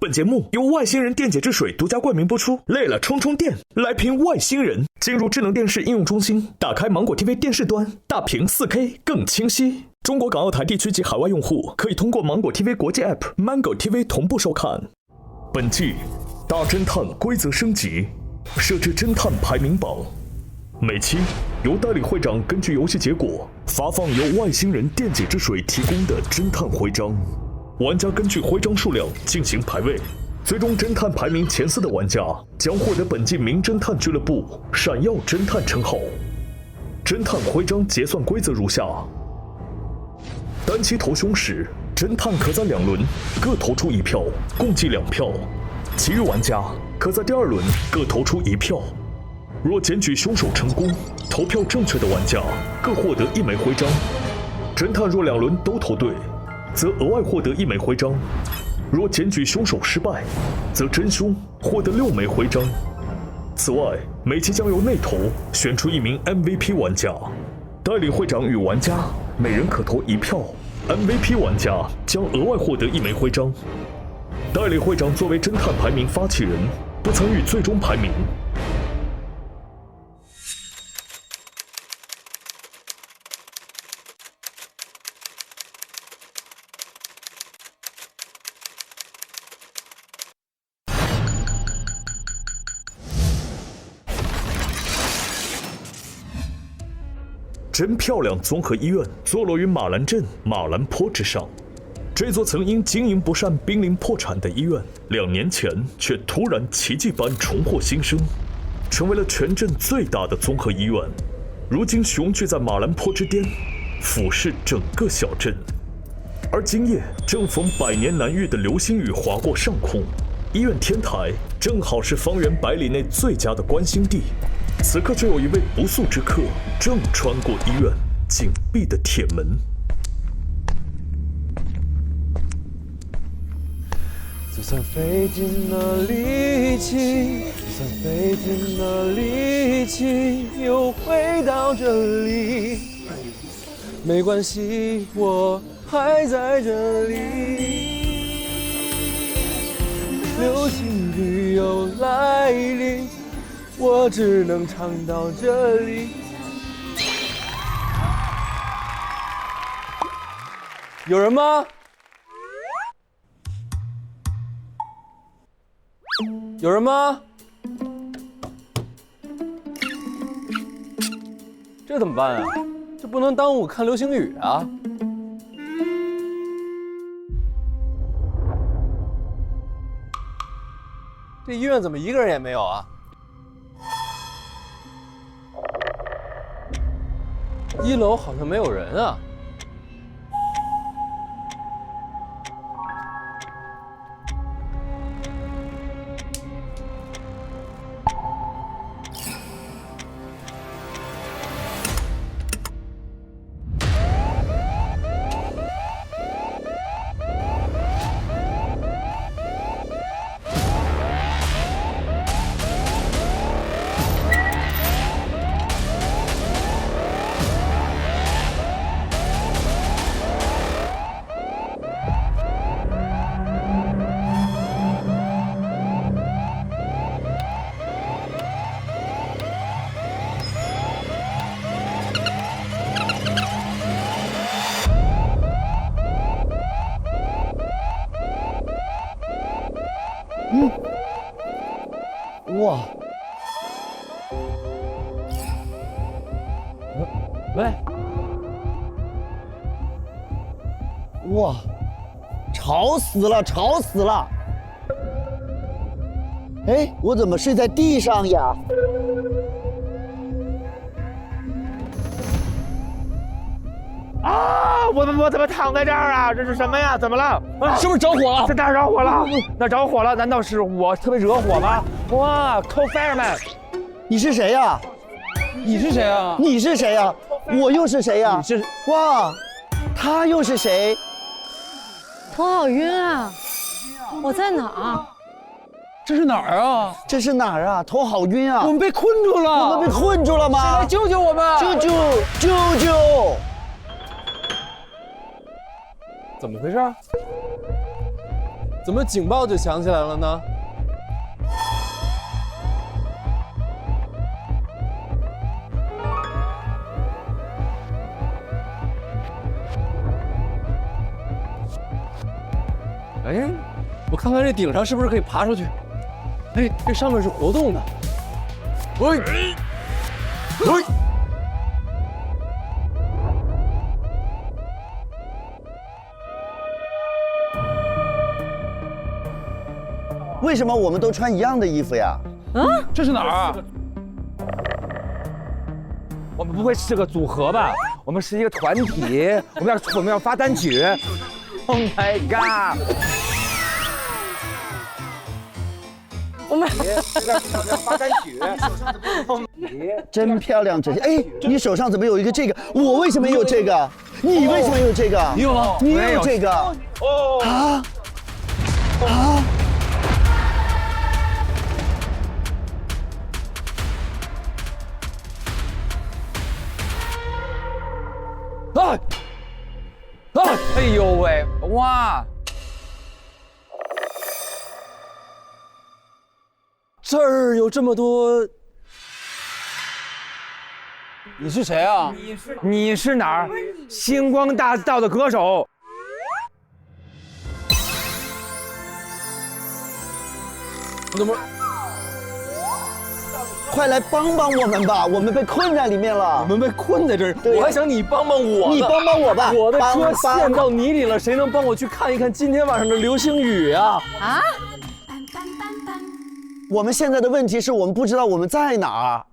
本节目由外星人电解质水独家冠名播出。累了充充电，来瓶外星人。进入智能电视应用中心，打开芒果 TV 电视端，大屏 4K 更清晰。中国港澳台地区及海外用户可以通过芒果 TV 国际 App Mango TV 同步收看。本季大侦探规则升级，设置侦探排名榜。每期由代理会长根据游戏结果发放由外星人电解质水提供的侦探徽章，玩家根据徽章数量进行排位，最终侦探排名前4的玩家将获得本季名侦探俱乐部闪耀侦探称号。侦探徽章结算规则如下：单期投凶时，侦探可在2轮各投出1票，共计2票；其余玩家可在第2轮各投出1票。若检举凶手成功，投票正确的玩家各获得1枚徽章。侦探若2轮都投对，则额外获得1枚徽章；若检举凶手失败，则真凶获得6枚徽章。此外，每期将由内投选出1名 MVP 玩家，代理会长与玩家每人可投1票。MVP 玩家将额外获得1枚徽章。代理会长作为侦探排名发起人，不参与最终排名。真漂亮综合医院坐落于马兰镇马兰坡之上。这座曾因经营不善濒临破产的医院，2年前却突然奇迹般重获新生，成为了全镇最大的综合医院。如今雄踞在马兰坡之巅，俯视整个小镇。而今夜正逢100年难遇的流星雨划过上空，医院天台正好是方圆100里内最佳的观星地。此刻就有一位不速之客正穿过医院紧闭的铁门。就算费尽了力气，就算费尽了力气，又回到这里，没关系，我还在这里。流星雨又来临，我只能唱到这里。有人吗？有人吗？这怎么办啊？这不能耽误看流星雨啊！这医院怎么一个人也没有啊？1楼好像没有人啊。哇！喂！哇！吵死了，吵死了！哎，我怎么睡在地上呀？啊！我怎么躺在这儿啊？这是什么呀？怎么了？啊、是不是着火了？这哪着火了？那着火了？难道是我特别惹火吗？哇 ，Call fireman！ 你是谁呀？你是谁啊？你是谁呀？我又是谁呀？你是哇，他又是谁？头好晕啊！我在哪儿？这是哪儿啊？这是哪儿啊？头好晕啊！我们被困住了！我们被困住了吗？谁来救救我们！救救！救救！怎么回事？怎么警报就响起来了呢？哎，我看看这顶上是不是可以爬出去？哎，这上面是活动的。喂，喂。为什么我们都穿一样的衣服呀？这是哪儿啊？我们不会是个组合吧？我们是一个团体，我们要发单曲。Oh my god！ 我们要发单曲。真漂亮，这些。哎，你手上怎么有一个这个？我为什么有这个？你为什么有这个？你有吗？你也有这个？哦啊啊！啊！哎呦喂！哇！这儿有这么多，你是谁啊？你是哪儿？星光大道的歌手。怎么？快来帮帮我们吧！我们被困在里面了。我们被困在这儿，对呀我还想你帮帮我呢。你帮帮我吧！我的车帮陷到泥里了，谁能帮我去看一看今天晚上的流星雨啊？啊，我们现在的问题是我们不知道我们在哪儿，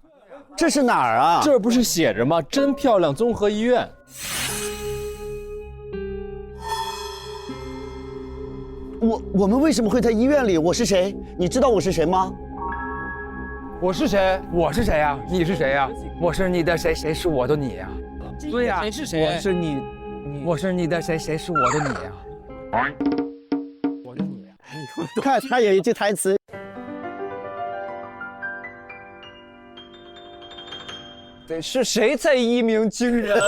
这是哪儿啊？这儿不是写着吗？真漂亮综合医院。我们为什么会在医院里？我是谁？你知道我是谁吗？我是谁？我是谁呀？你是谁呀？我是你的谁？谁是我的你呀？对呀，谁是谁我是你，我是你的谁？谁是我的你呀？我的你呀？看他有一句台词。对，是谁在一鸣惊人？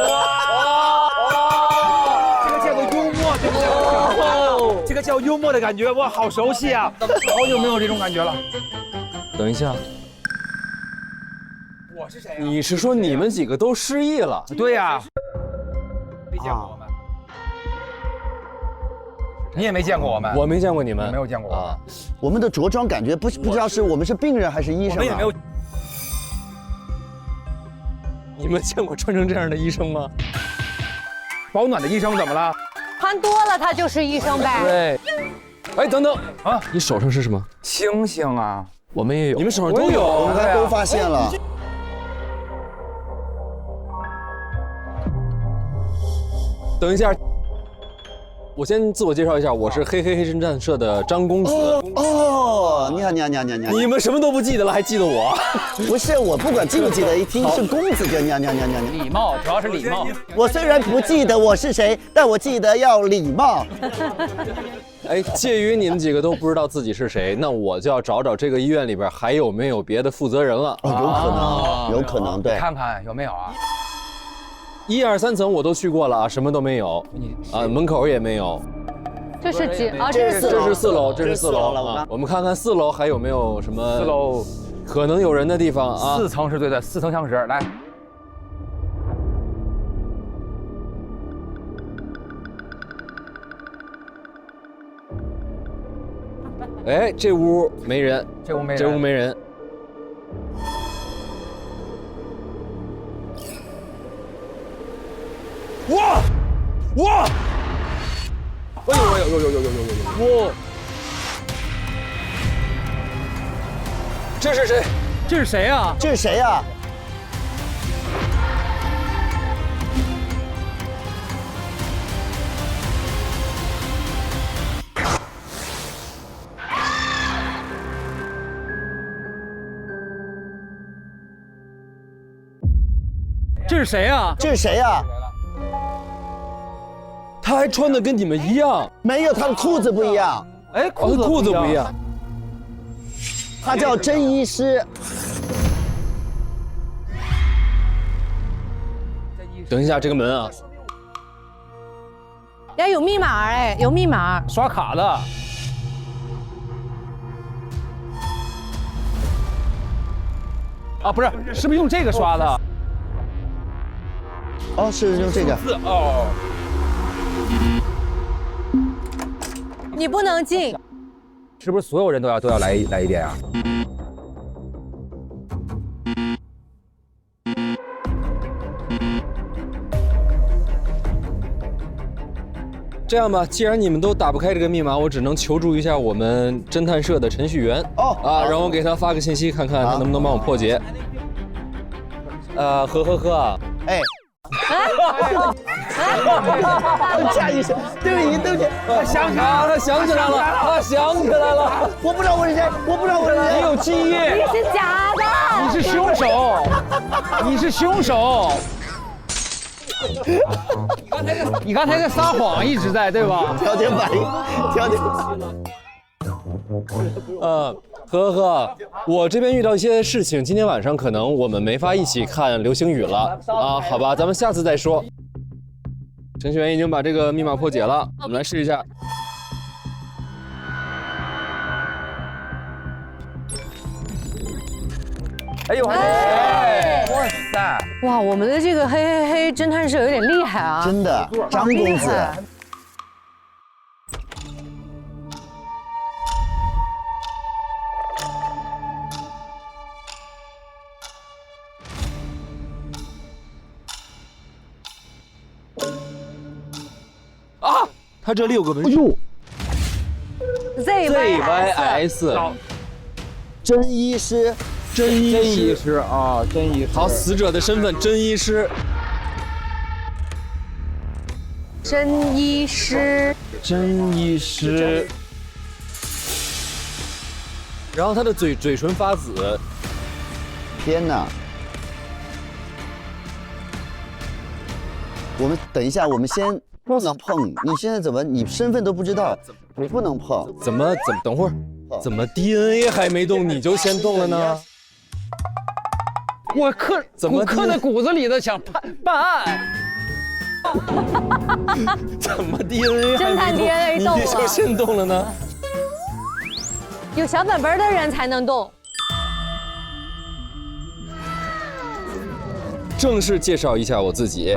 这个叫做幽默，这个叫这个叫幽默的感觉，哇，好熟悉啊！好久没有这种感觉了。等一下，我是谁呀？你是说你们几个都失忆了？对呀，没见过我们，你也没见过我们，我没见过你们，没有见过我们。我们的着装感觉不知道是我们是病人还是医生、啊。我们也没有。你们见过穿成这样的医生吗？保暖的医生怎么了？穿多了他就是医生呗。对。哎，等等啊，你手上是什么？星星啊，我们也有，你们手上都有。我们都发现了。等一下，我先自我介绍一下，我是黑神战社的张公子。哦，你好。你们什么都不记得了，还记得我？不是，我不管记不记得，一听是公子就你。礼貌，主要是礼貌。我虽然不记得我是谁，但我记得要礼貌。哎，介于你们几个都不知道自己是谁，那我就要找找这个医院里边还有没有别的负责人了。哦，有可能，对。看看有没有啊？1、2、3层我都去过了啊，什么都没有。门口也没有。这是几啊？这是4楼，这是4楼啊。我们看看4楼还有没有什么？4楼可能有人的地方啊。4层是对的，4层厢室来。哎，这屋没人，这屋没人。哇！哎呦！哇！这是谁？这是谁啊？这是谁呀？这是谁啊？这是谁呀？他还穿的跟你们一样。没有，他的裤子不一样。哎，裤子不一样。他叫甄医师。等一下，这个门啊，呀，有密码哎，有密码。刷卡的。啊，不是，是不是用这个刷的？哦，是用这个。哦，你不能进。是不是所有人都要来一遍啊？这样吧，既然你们都打不开这个密码，我只能求助一下我们侦探社的程序员。让我给他发个信息，看看他能不能帮我破解。呵，哎。下意识，对不起。他想起来了。我不知道我是谁，你有记忆，你是假的。你是凶手。你刚才在撒谎，一直在，对吧？条件反应。呵，我这边遇到一些事情，今天晚上可能我们没法一起看流星雨了啊，好吧，咱们下次再说。程序员已经把这个密码破解了，我们来试一下。哎呦，哇塞！哇，我们的这个嘿侦探社有点厉害啊！真的，张公子。他这里有个纹身。ZYS。真医师。啊，真医师。好，死者的身份真医师。真医师。然后他的嘴唇发紫。天哪！我们等一下，我们先不能碰。你现在怎么？你身份都不知道，你不能碰。怎么？等会儿，怎么 DNA 还没动你就先动了呢？我刻在骨子里的想办案。怎么 DNA 侦探 DNA 动了，你就先动了呢？有小本本的人才能动。正式介绍一下我自己，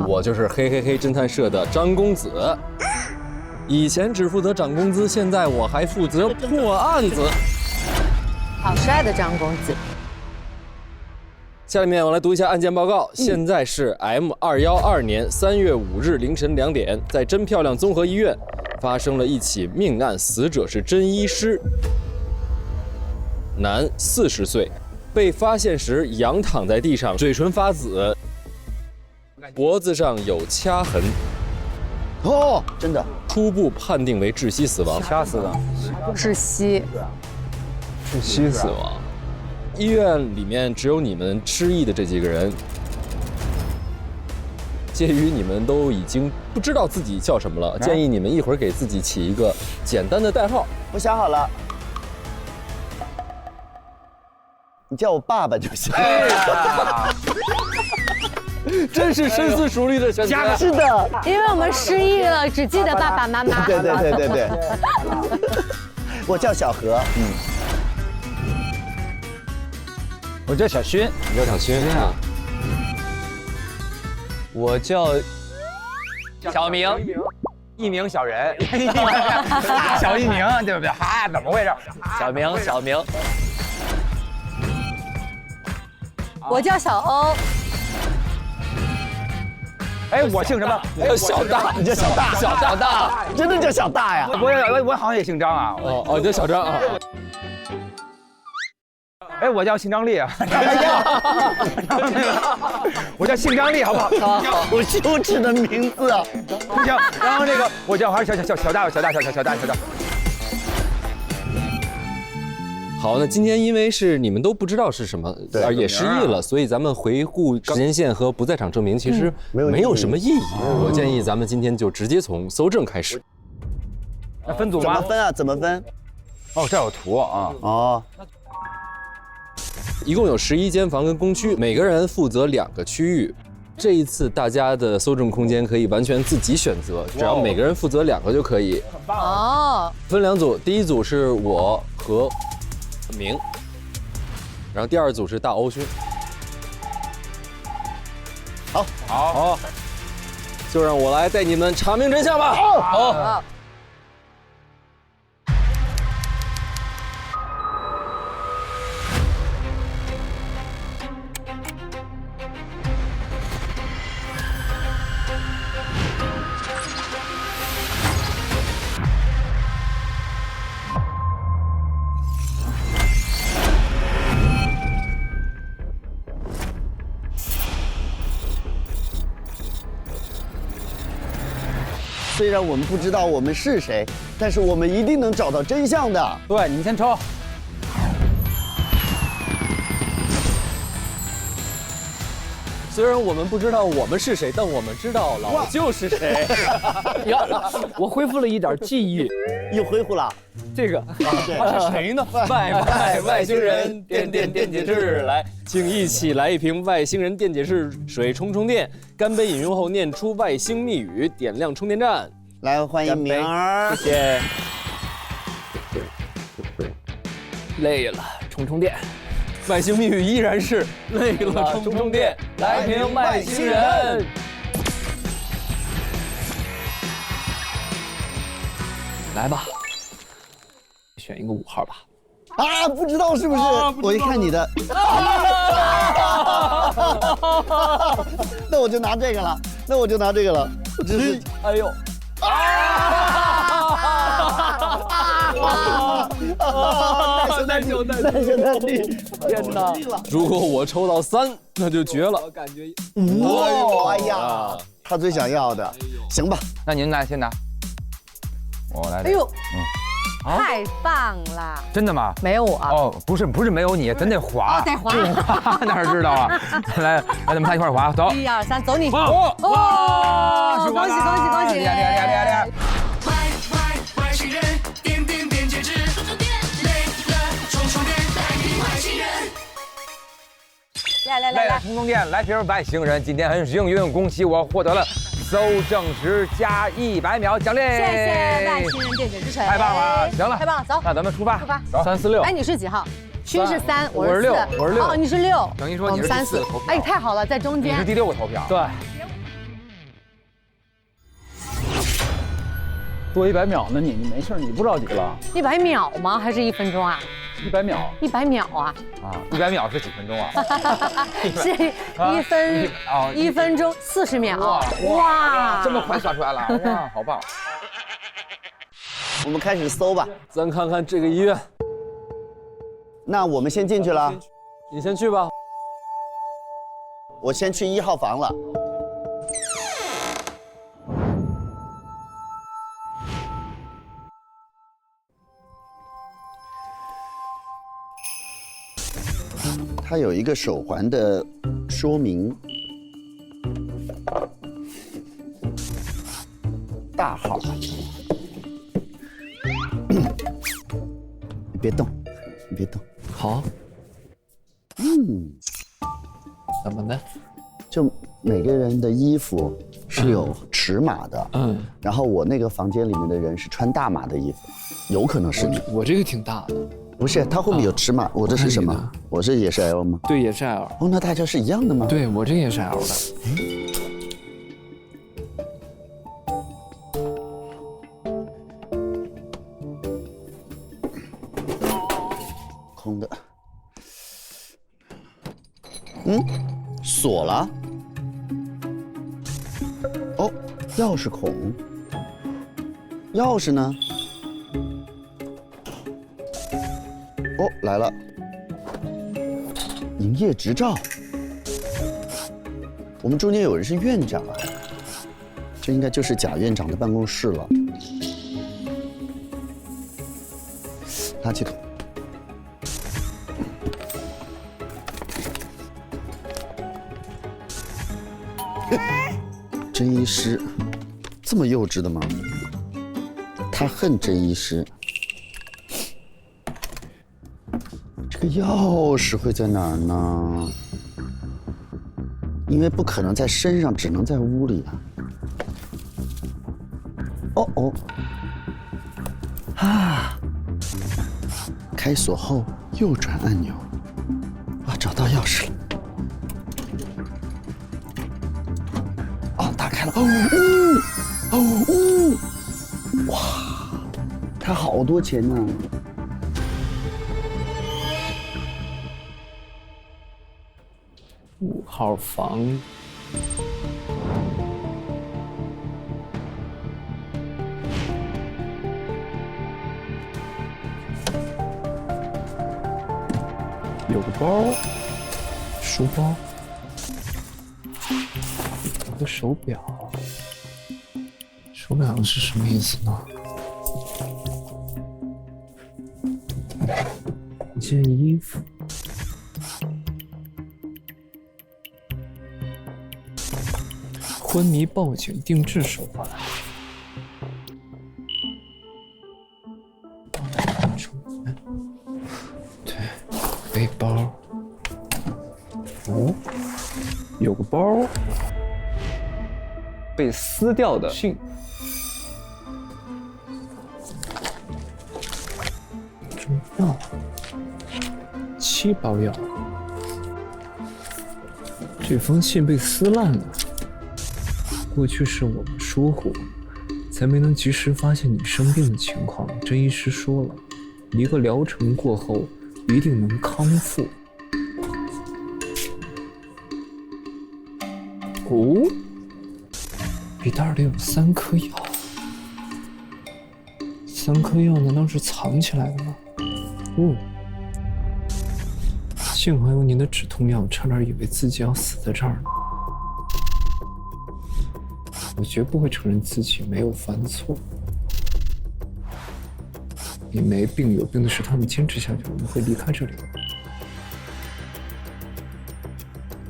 我就是嘿侦探社的张公子。以前只负责涨工资，现在我还负责破案子。好帅的张公子。下面我来读一下案件报告。现在是 M212年3月5日凌晨2点，在真漂亮综合医院发生了一起命案，死者是真医师，男，40岁，被发现时仰躺在地上，嘴唇发紫，脖子上有掐痕。哦，真的。初步判定为窒息死亡。掐死的。窒息死亡。医院里面只有你们失忆的这几个人。鉴于你们都已经不知道自己叫什么了，建议你们一会儿给自己起一个简单的代号。我想好了，你叫我爸爸就行。真是深思熟虑的选择。是的，因为我们失忆了，只记得爸爸妈妈。对。我叫小何。我叫小勋。你叫小勋啊？我叫小明，一鸣小人，小一鸣，对不对？嗨，怎么回事？小明。我叫小欧。哎，我姓什么？叫小大。你叫小大，真的叫小大呀？我好像也姓张啊。你叫小张啊。哎，我叫姓张丽啊。我叫姓张丽，好不好？好羞耻的名字啊！不行，然后那个我叫还是小大。好，那今天因为是你们都不知道是什么，也失忆了，所以咱们回顾时间线和不在场证明其实没有什么意义。我建议咱们今天就直接从搜证开始。那分组吗？怎么分？哦，这有图啊。哦。一共有11间房跟工区，每个人负责2个区域。这一次大家的搜证空间可以完全自己选择，只要每个人负责2个就可以。哦。分2组，第一组是我和明，然后第二组是大欧勋。好，就让我来带你们查明真相吧。好。虽然我们不知道我们是谁，但是我们一定能找到真相的。对，你先抽。虽然我们不知道我们是谁，但我们知道老舅是谁。呀，我恢复了一点记忆。又恢复了。这个他是谁呢？外星人，电解质，来，请一起来一瓶外星人电解质水充电。干杯饮用后念出外星密语，点亮充电站。来，欢迎明儿。谢谢。累了，充电。外星密语依然是累了充电，来瓶外星人。来吧，选一个5号吧。啊，不知道是不是？我一看你的，那我就拿这个了。我真是，哎呦，耐手耐力，天哪！如果我抽到3，那就绝了。感觉哇，哎呀，他最想要的，行吧？那您来，先拿，我来。哎呦，太棒了！真的吗？没有我哦，不是没有你，咱得滑。哦，得滑。哪知道啊？来，咱们仨一块滑，走。1、2、3，走你！哇！恭喜！厉害！外星人，电解质，累了充电，来瓶外星人。来，充电，来瓶外星人。今天很幸运，恭喜我获得了搜证时加100秒奖励。谢谢外星人电解质水，太棒了！行了，太棒了，走，那咱们出发。3、4、6。哎，你是几号？勋是3，我是4。我是6。哦，你是6。等于说你是3、4。哎，太好了，在中间。你是第6个投票。对。多100秒呢，你没事，你不着急了。100秒吗？还是1分钟啊？100秒。 100秒啊！100秒是几分钟啊？是1分钟40秒。哇，这么快算出来了！哇，好棒！我们开始搜吧。咱看看这个医院。那我们先进去了。你先去吧。我先去1号房了。它有一个手环的说明，大号。你别动，你别动。好。怎么呢？就每个人的衣服是有尺码的，然后我那个房间里面的人是穿大码的衣服，有可能是你。我这个挺大的。不是，它后面有尺码，我这是什么？我这也是 L 吗？对，也是 L。哦，那大家是一样的吗？对，我这也是 L 的。空的。锁了。哦，钥匙孔。钥匙呢？哦，来了，营业执照。我们中间有人是院长啊，这应该就是贾院长的办公室了。垃圾桶。甄医师，这么幼稚的吗？他恨甄医师。这个钥匙会在哪儿呢？因为不可能在身上，只能在屋里啊。哦，开锁后右转按钮。到钥匙了。哦，打开了。哇，它好多钱呢。5号房。有个包，书包，有个手表，手表是什么意思呢？一件衣服，昏迷报警定制手环，对，背包，哦，有个包，被撕掉的信，中药，7包药，这封信被撕烂了。过去是我们疏忽，才没能及时发现你生病的情况。甄医师说了，一个疗程过后一定能康复。哦，笔袋里有3颗药，3颗药难道是藏起来的吗？哦，幸好有您的止痛药，差点以为自己要死在这儿呢。我绝不会承认自己没有犯错。你没病，有病的是他们。坚持下去，我们会离开这里。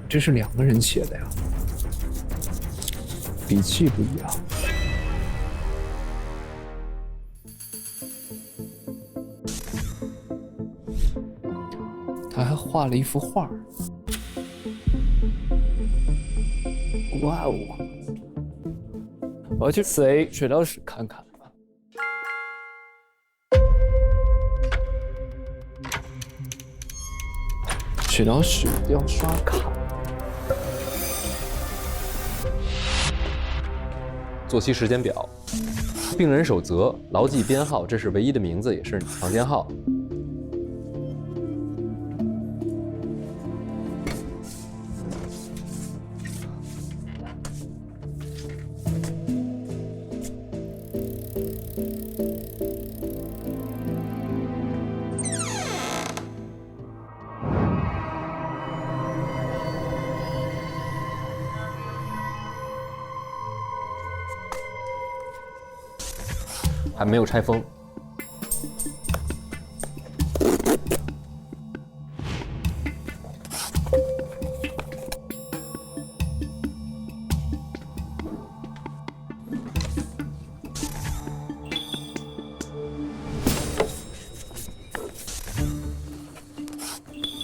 这是2个人写的呀，笔记不一样。他还画了一幅画。哇哦！我要去水疗室看看。水疗室要刷卡。作息时间表、病人守则、牢记编号，这是唯一的名字，也是房间号。还没有拆封。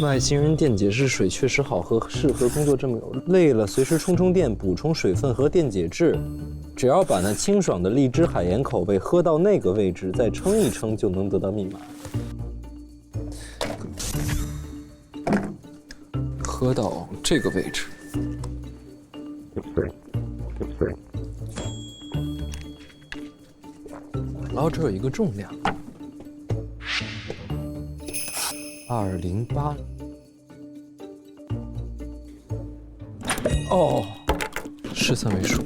外星人电解质水确实好喝，适合工作这么久，累了随时充充电，补充水分和电解质。只要把那清爽的荔枝海盐口味喝到那个位置，再称一称就能得到密码。喝到这个位置。然后这有一个重量，208。哦，13位数。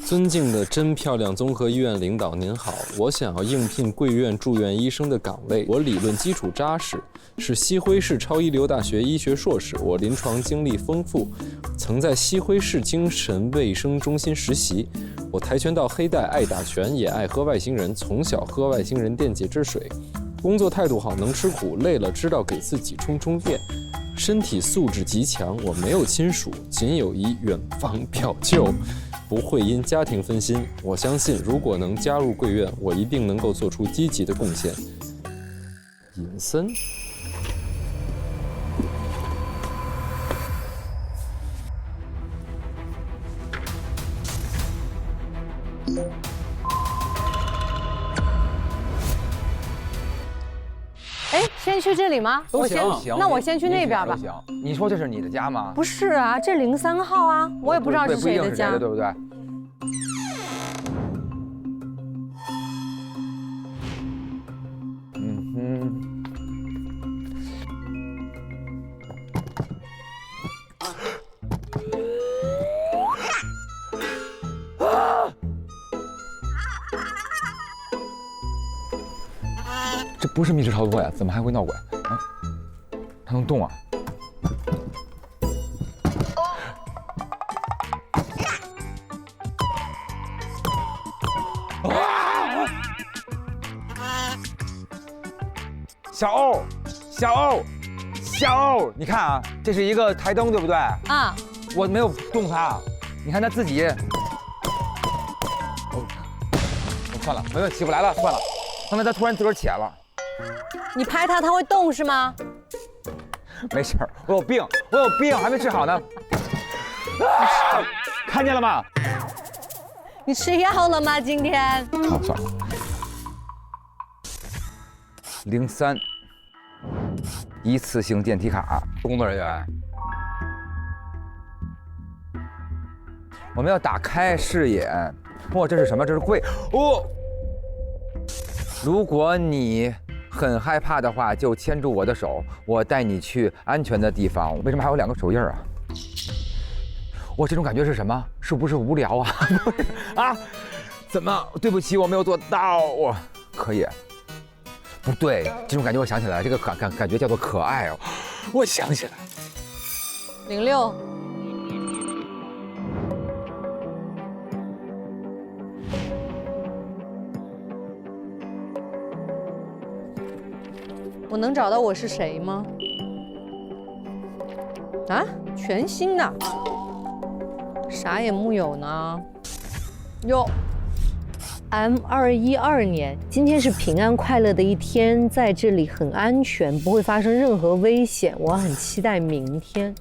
尊敬的真漂亮综合医院领导您好，我想要应聘贵院住院医生的岗位。我理论基础扎实，是西辉市超一流大学医学硕士。我临床经历丰富，曾在西辉市精神卫生中心实习。我跆拳道黑带，爱打拳，也爱喝外星人，从小喝外星人电解质水。工作态度好，能吃苦，累了知道给自己充充电。身体素质极强，我没有亲属，仅有一远房表舅。不会因家庭分心，我相信如果能加入贵院，我一定能够做出积极的贡献。尹森，先去这里吗？都行，那我先去那边吧。行，你说这是你的家吗？不是啊，这03号啊，我也不知道是谁的家，对不对？这不是密室逃脱呀，怎么还会闹鬼啊？它能动啊？小欧，小欧，你看啊，这是一个台灯，对不对？啊，我没有动它，你看它自己。算了，没问题，起不来了，算了。刚才它突然自个儿起来了。你拍它，它会动是吗？没事儿，我有病，还没治好呢。看见了吗？你吃药了吗？今天？好，算了。03，一次性电梯卡，工作人员。我们要打开视野。哇，这是什么？这是柜。哦。如果你很害怕的话，就牵住我的手，我带你去安全的地方。为什么还有2个手印啊？我这种感觉是什么？是不是无聊啊？不是啊？怎么？对不起，我没有做到。我可以。不对，这种感觉我想起来了，这个感觉叫做可爱哦。我想起来。06。我能找到我是谁吗？啊，全新的，啥也木有呢。哟 ，M212年，今天是平安快乐的一天，在这里很安全，不会发生任何危险。我很期待明天。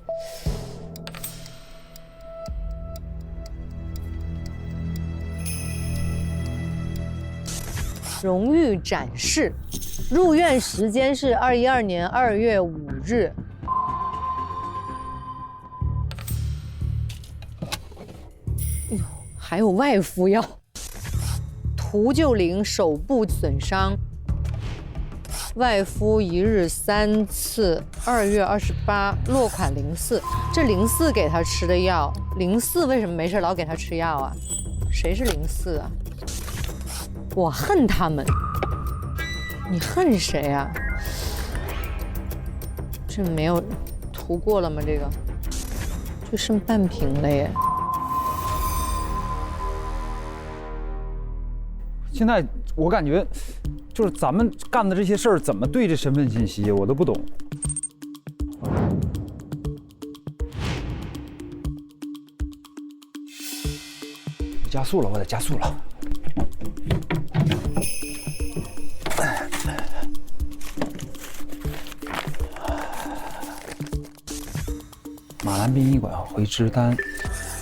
荣誉展示，入院时间是2012年2月5日。哎呦，还有外敷药。涂就灵手部损伤，外敷1日3次，2月28，落款04。这04给他吃的药，04为什么没事老给他吃药啊？谁是04啊？我恨他们，你恨谁啊？这没有涂过了吗？这个就剩半瓶了耶。现在我感觉，就是咱们干的这些事儿怎么对这身份信息，我都不懂。加速了，我得加速了。马兰殡仪馆回执单，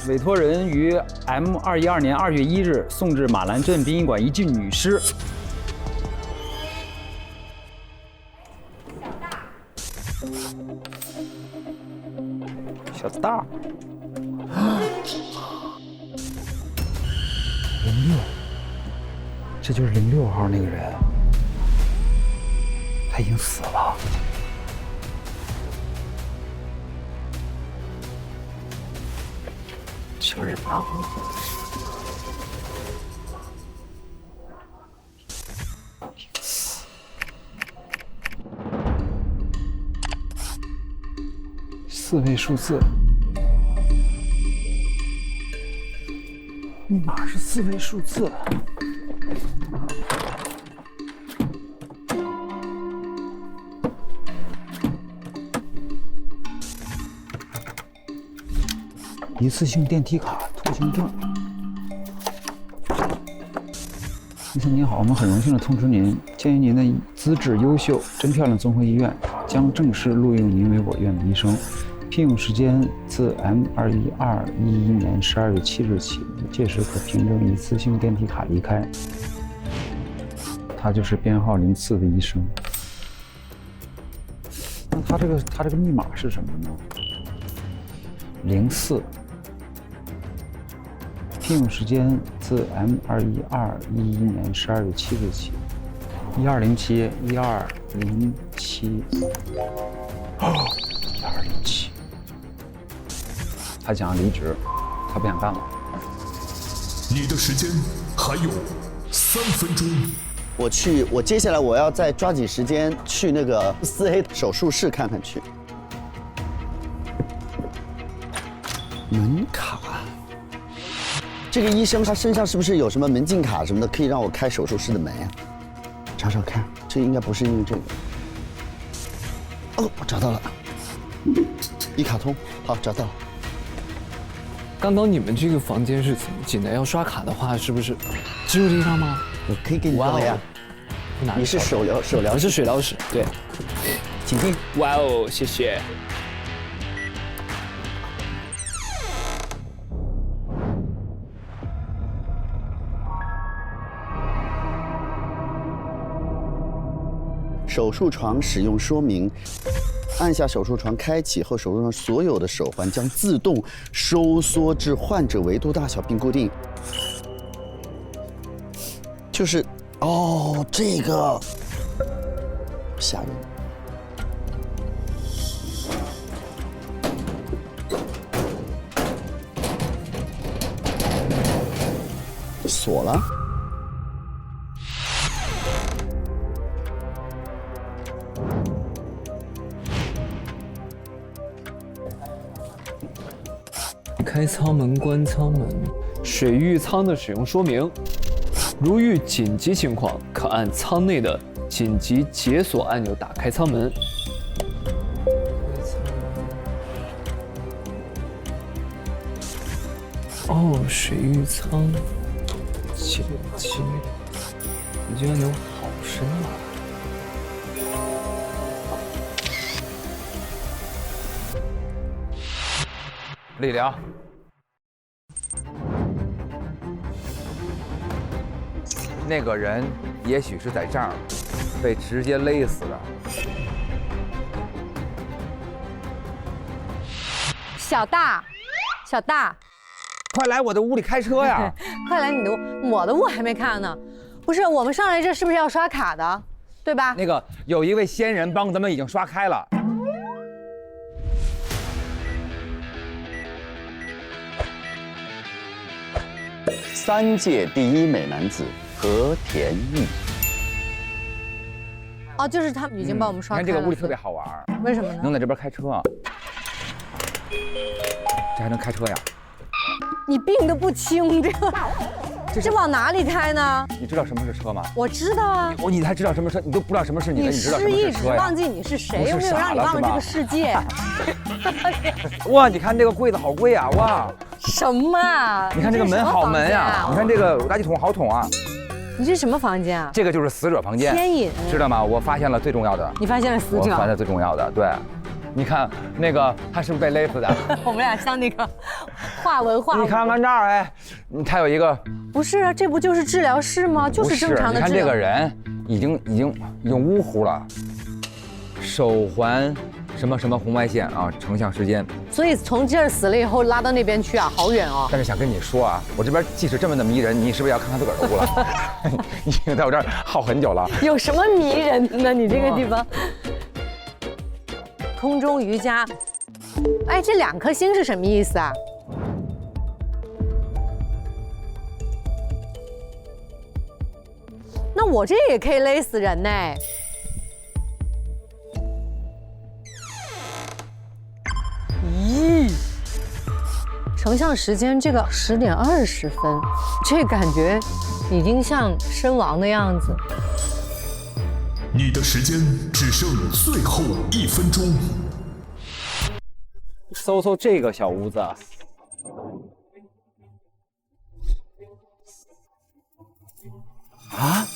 委托人于 M212年2月1日送至马兰镇殡仪馆一具女尸。小大。06，这就是06号那个人，他已经死了。就是他。4位数字，密码是4位数字。一次性电梯卡通行证。医生您好，我们很荣幸的通知您，鉴于您的资质优秀，真漂亮综合医院将正式录用您为我院的医生。聘用时间自 M21211年12月7日起，届时可凭证一次性电梯卡离开。他就是编号04的医生。它这个密码是什么呢？04。聘用时间自 M21211年12月7日起，1207。1207。他想要离职，他不想干了。你的时间还有3分钟。我接下来我要再抓紧时间去那个4A 手术室看看去。门卡。这个医生他身上是不是有什么门禁卡什么的，可以让我开手术室的门呀？找找看，这应该不是因为这个。哦，我找到了，一卡通，好，找到了。刚刚你们这个房间是怎么进的？要刷卡的话，是不是只有这一张吗？我可以给你找呀。你是手疗，我是水疗室，对，请进。哇哦，谢谢。手术床使用说明：按下手术床开启后，手术床所有的手环将自动收缩至患者维度大小并固定。就是哦，这个吓人。锁了。开舱门、关舱门，水域舱的使用说明：如遇紧急情况，可按舱内的紧急解锁按钮打开舱门。哦，水域舱紧急按钮好深啊！理疗。那个人也许是在这儿被直接勒死的。小大，快来我的屋里开车呀！快来你的屋，我的屋还没看呢。不是，我们上来这是不是要刷卡的，对吧？那个有一位仙人帮咱们已经刷开了。3届第1美男子和田玉。哦，就是他们已经帮我们刷开了。你看这个屋里特别好玩。为什么呢？能在这边开车。这还能开车呀？你病得不轻，这往哪里开呢？你知道什么是车吗？我知道啊。你还知道什么车？你都不知道什么是你的，你知道什么是车呀？忘记你是谁，又没有让你忘了这个世界。哇，你看这个柜子好贵啊！哇，什么啊？你看这个门好门啊！你看这个垃圾桶好桶啊！你这什么房间啊？这个就是死者房间。天隐，知道吗？我发现了最重要的。你发现了死者？我发现了最重要的，对。你看那个他是不是被勒死的？我们俩像那个画文化。你看看这儿，哎，他有一个。不是啊，这不就是治疗室吗？就是正常的治疗。你看这个人已经污糊了，手环什么什么红外线啊，成像时间。所以从这儿死了以后拉到那边去啊，好远哦。但是想跟你说啊，我这边即使这么的迷人，你是不是要看看自个儿的屋了？你已经在我这儿耗很久了。有什么迷人呢？你这个地方。空中瑜伽，哎，这2颗星是什么意思啊？那我这也可以勒死人呢。咦，成像时间这个10点20分，这感觉已经像身亡的样子。你的时间只剩最后1分钟。搜搜这个小屋子。啊？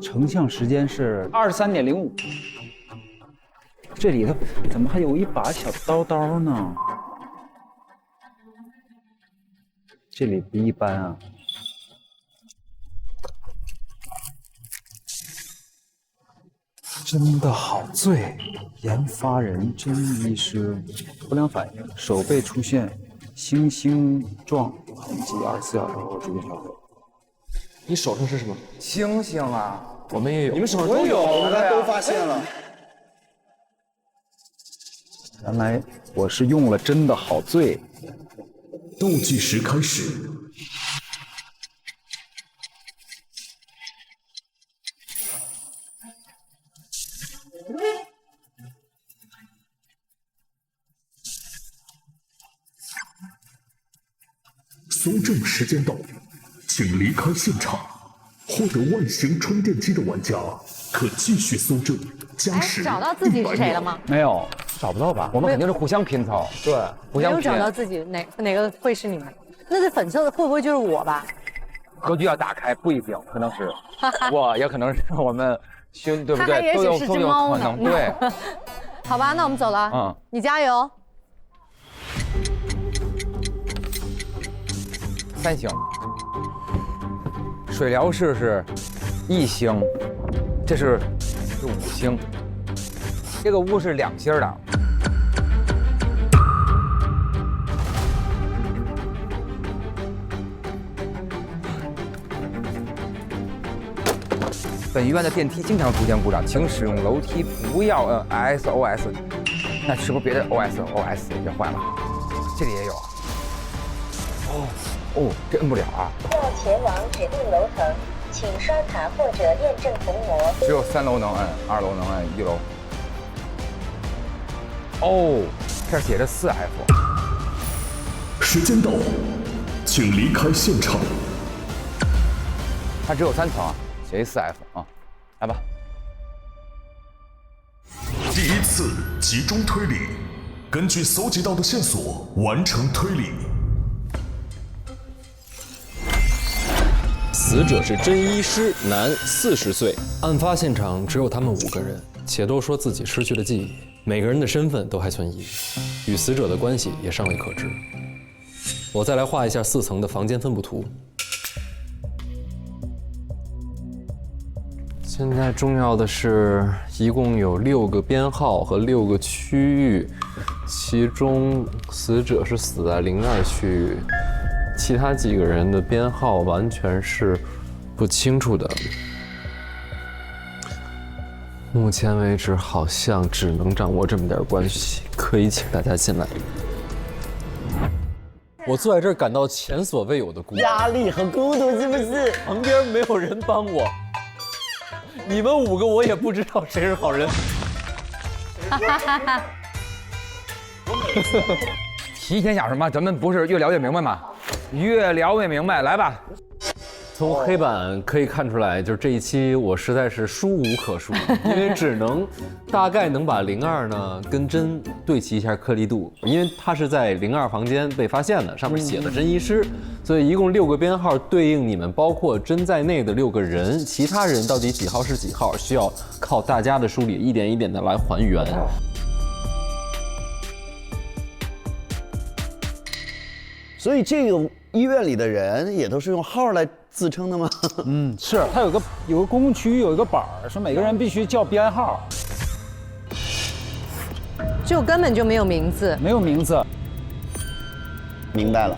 成像时间是23.05。这里头怎么还有一把小刀刀呢？这里不一般啊。真的好醉。研发人真医师，不良反应，手背出现星星状痕迹，24小时后逐渐消退。你手上是什么？星星啊，我们也有。你们手上都有，大家都发现了。原来我是用了真的好醉。倒计时开始。搜证时间到，请离开现场。获得外形充电机的玩家可继续搜证，加时。找到自己是谁了吗？没有，找不到吧？我们肯定是互相拼凑，对，互相拼没有找。到自己哪个会是你们？那这粉色的会不会就是我吧？格局要打开，不一定，可能是我，也可能是我们兄，对不对？他还也许是只猫可能，对。好吧，那我们走了。嗯，你加油。3星，水疗室是1星，这是5星，这个屋是2星的。本院的电梯经常出现故障，请使用楼梯，不要摁 SOS。那是不是别的 OS 也坏了？这里也有。哦，这摁不了啊！要前往指定楼层，请刷卡或者验证虹膜。只有3楼能摁，2楼能摁，1楼。哦，这写着4F。时间到，请离开现场。它只有3层，写一4F 啊，来吧。第一次集中推理，根据搜集到的线索完成推理。死者是真医师，男，40岁。案发现场只有他们5个人，且都说自己失去了记忆，每个人的身份都还存疑，与死者的关系也尚未可知。我再来画一下4层的房间分布图。现在重要的是，一共有6个编号和6个区域，其中死者是死在02区域。其他几个人的编号完全是不清楚的。目前为止，好像只能掌握这么点关系，可以请大家进来。我坐在这儿感到前所未有的孤独，压力和孤独是不是？旁边没有人帮我，你们5个我也不知道谁是好人。提前想什么？咱们不是越聊越明白吗？越聊越明白，来吧。从黑板可以看出来，就是这一期我实在是书无可书，因为只能大概能把02呢跟真对齐一下颗粒度，因为它是在02房间被发现的，上面写的真医师，所以一共6个编号对应你们包括真在内的6个人，其他人到底几号是几号，需要靠大家的梳理一点一点的来还原。所以这个医院里的人也都是用号来自称的吗？嗯，是，它有个公共区域有一个板儿，说每个人必须叫编号，就根本就没有名字。没有名字。明白了。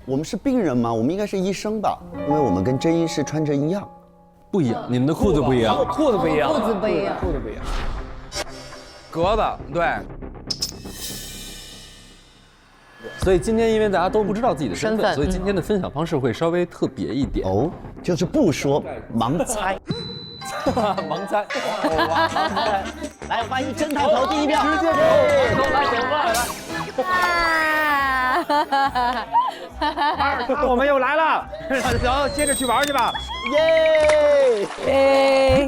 我们是病人吗？我们应该是医生吧，因为我们跟真医师穿着一样。不一样，你们的裤子不一样，裤子不一样，裤子不一样，裤子不一样。格子，对。所以今天因为大家都不知道自己的身份，所以今嗯天的分享方式会稍微特别一点。哦，就是不说，盲猜。盲猜。来，欢迎侦探头第一票，直接我们又来了，然后接着去玩去吧。耶！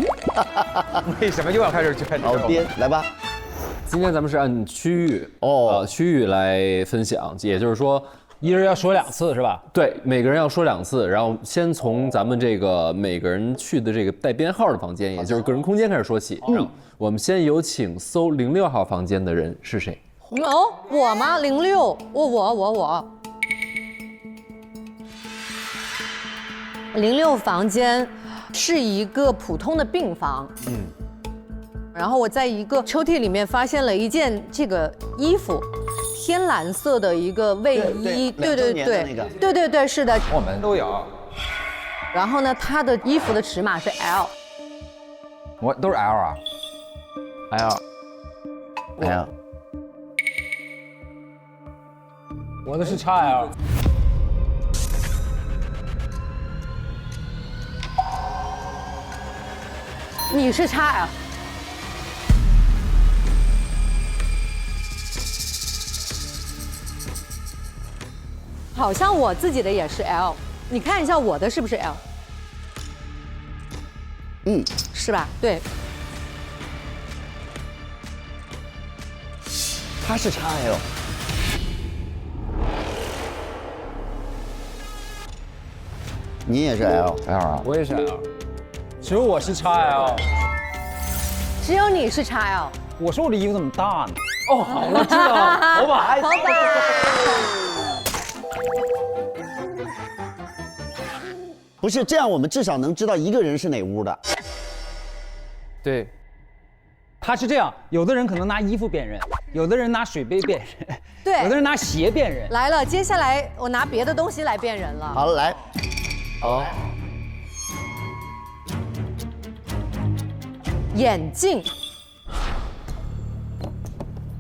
为什么又要开始圈？老编，来吧。今天咱们是按区域区域来分享，也就是说，一人要说2次是吧？对，每个人要说2次，然后先从咱们这个每个人去的这个带编号的房间，也就是个人空间开始说起。我们先有请搜06号房间的人是谁？哦，我吗？06，我。06房间，是一个普通的病房。然后我在一个抽屉里面发现了一件这个衣服，天蓝色的一个卫衣，对，是的，我们都有。然后呢，他的衣服的尺码是 L， 我都是 L 啊 ，L， 我的是 XL。你是 XL。好像我自己的也是 L， 你看一下我的是不是 L？ 是吧？对。他是 XL， 你也是 L 啊，我也是 L， 只有我是 XL， 只有你是 XL。我说我的衣服怎么大呢？哦，好了，知道了，好吧，好吧。不是这样，我们至少能知道一个人是哪屋的。对，他是这样，有的人可能拿衣服辨认，有的人拿水杯辨认，对，有的人拿鞋辨认。来了，接下来我拿别的东西来辨认了。好了，来，好，眼镜，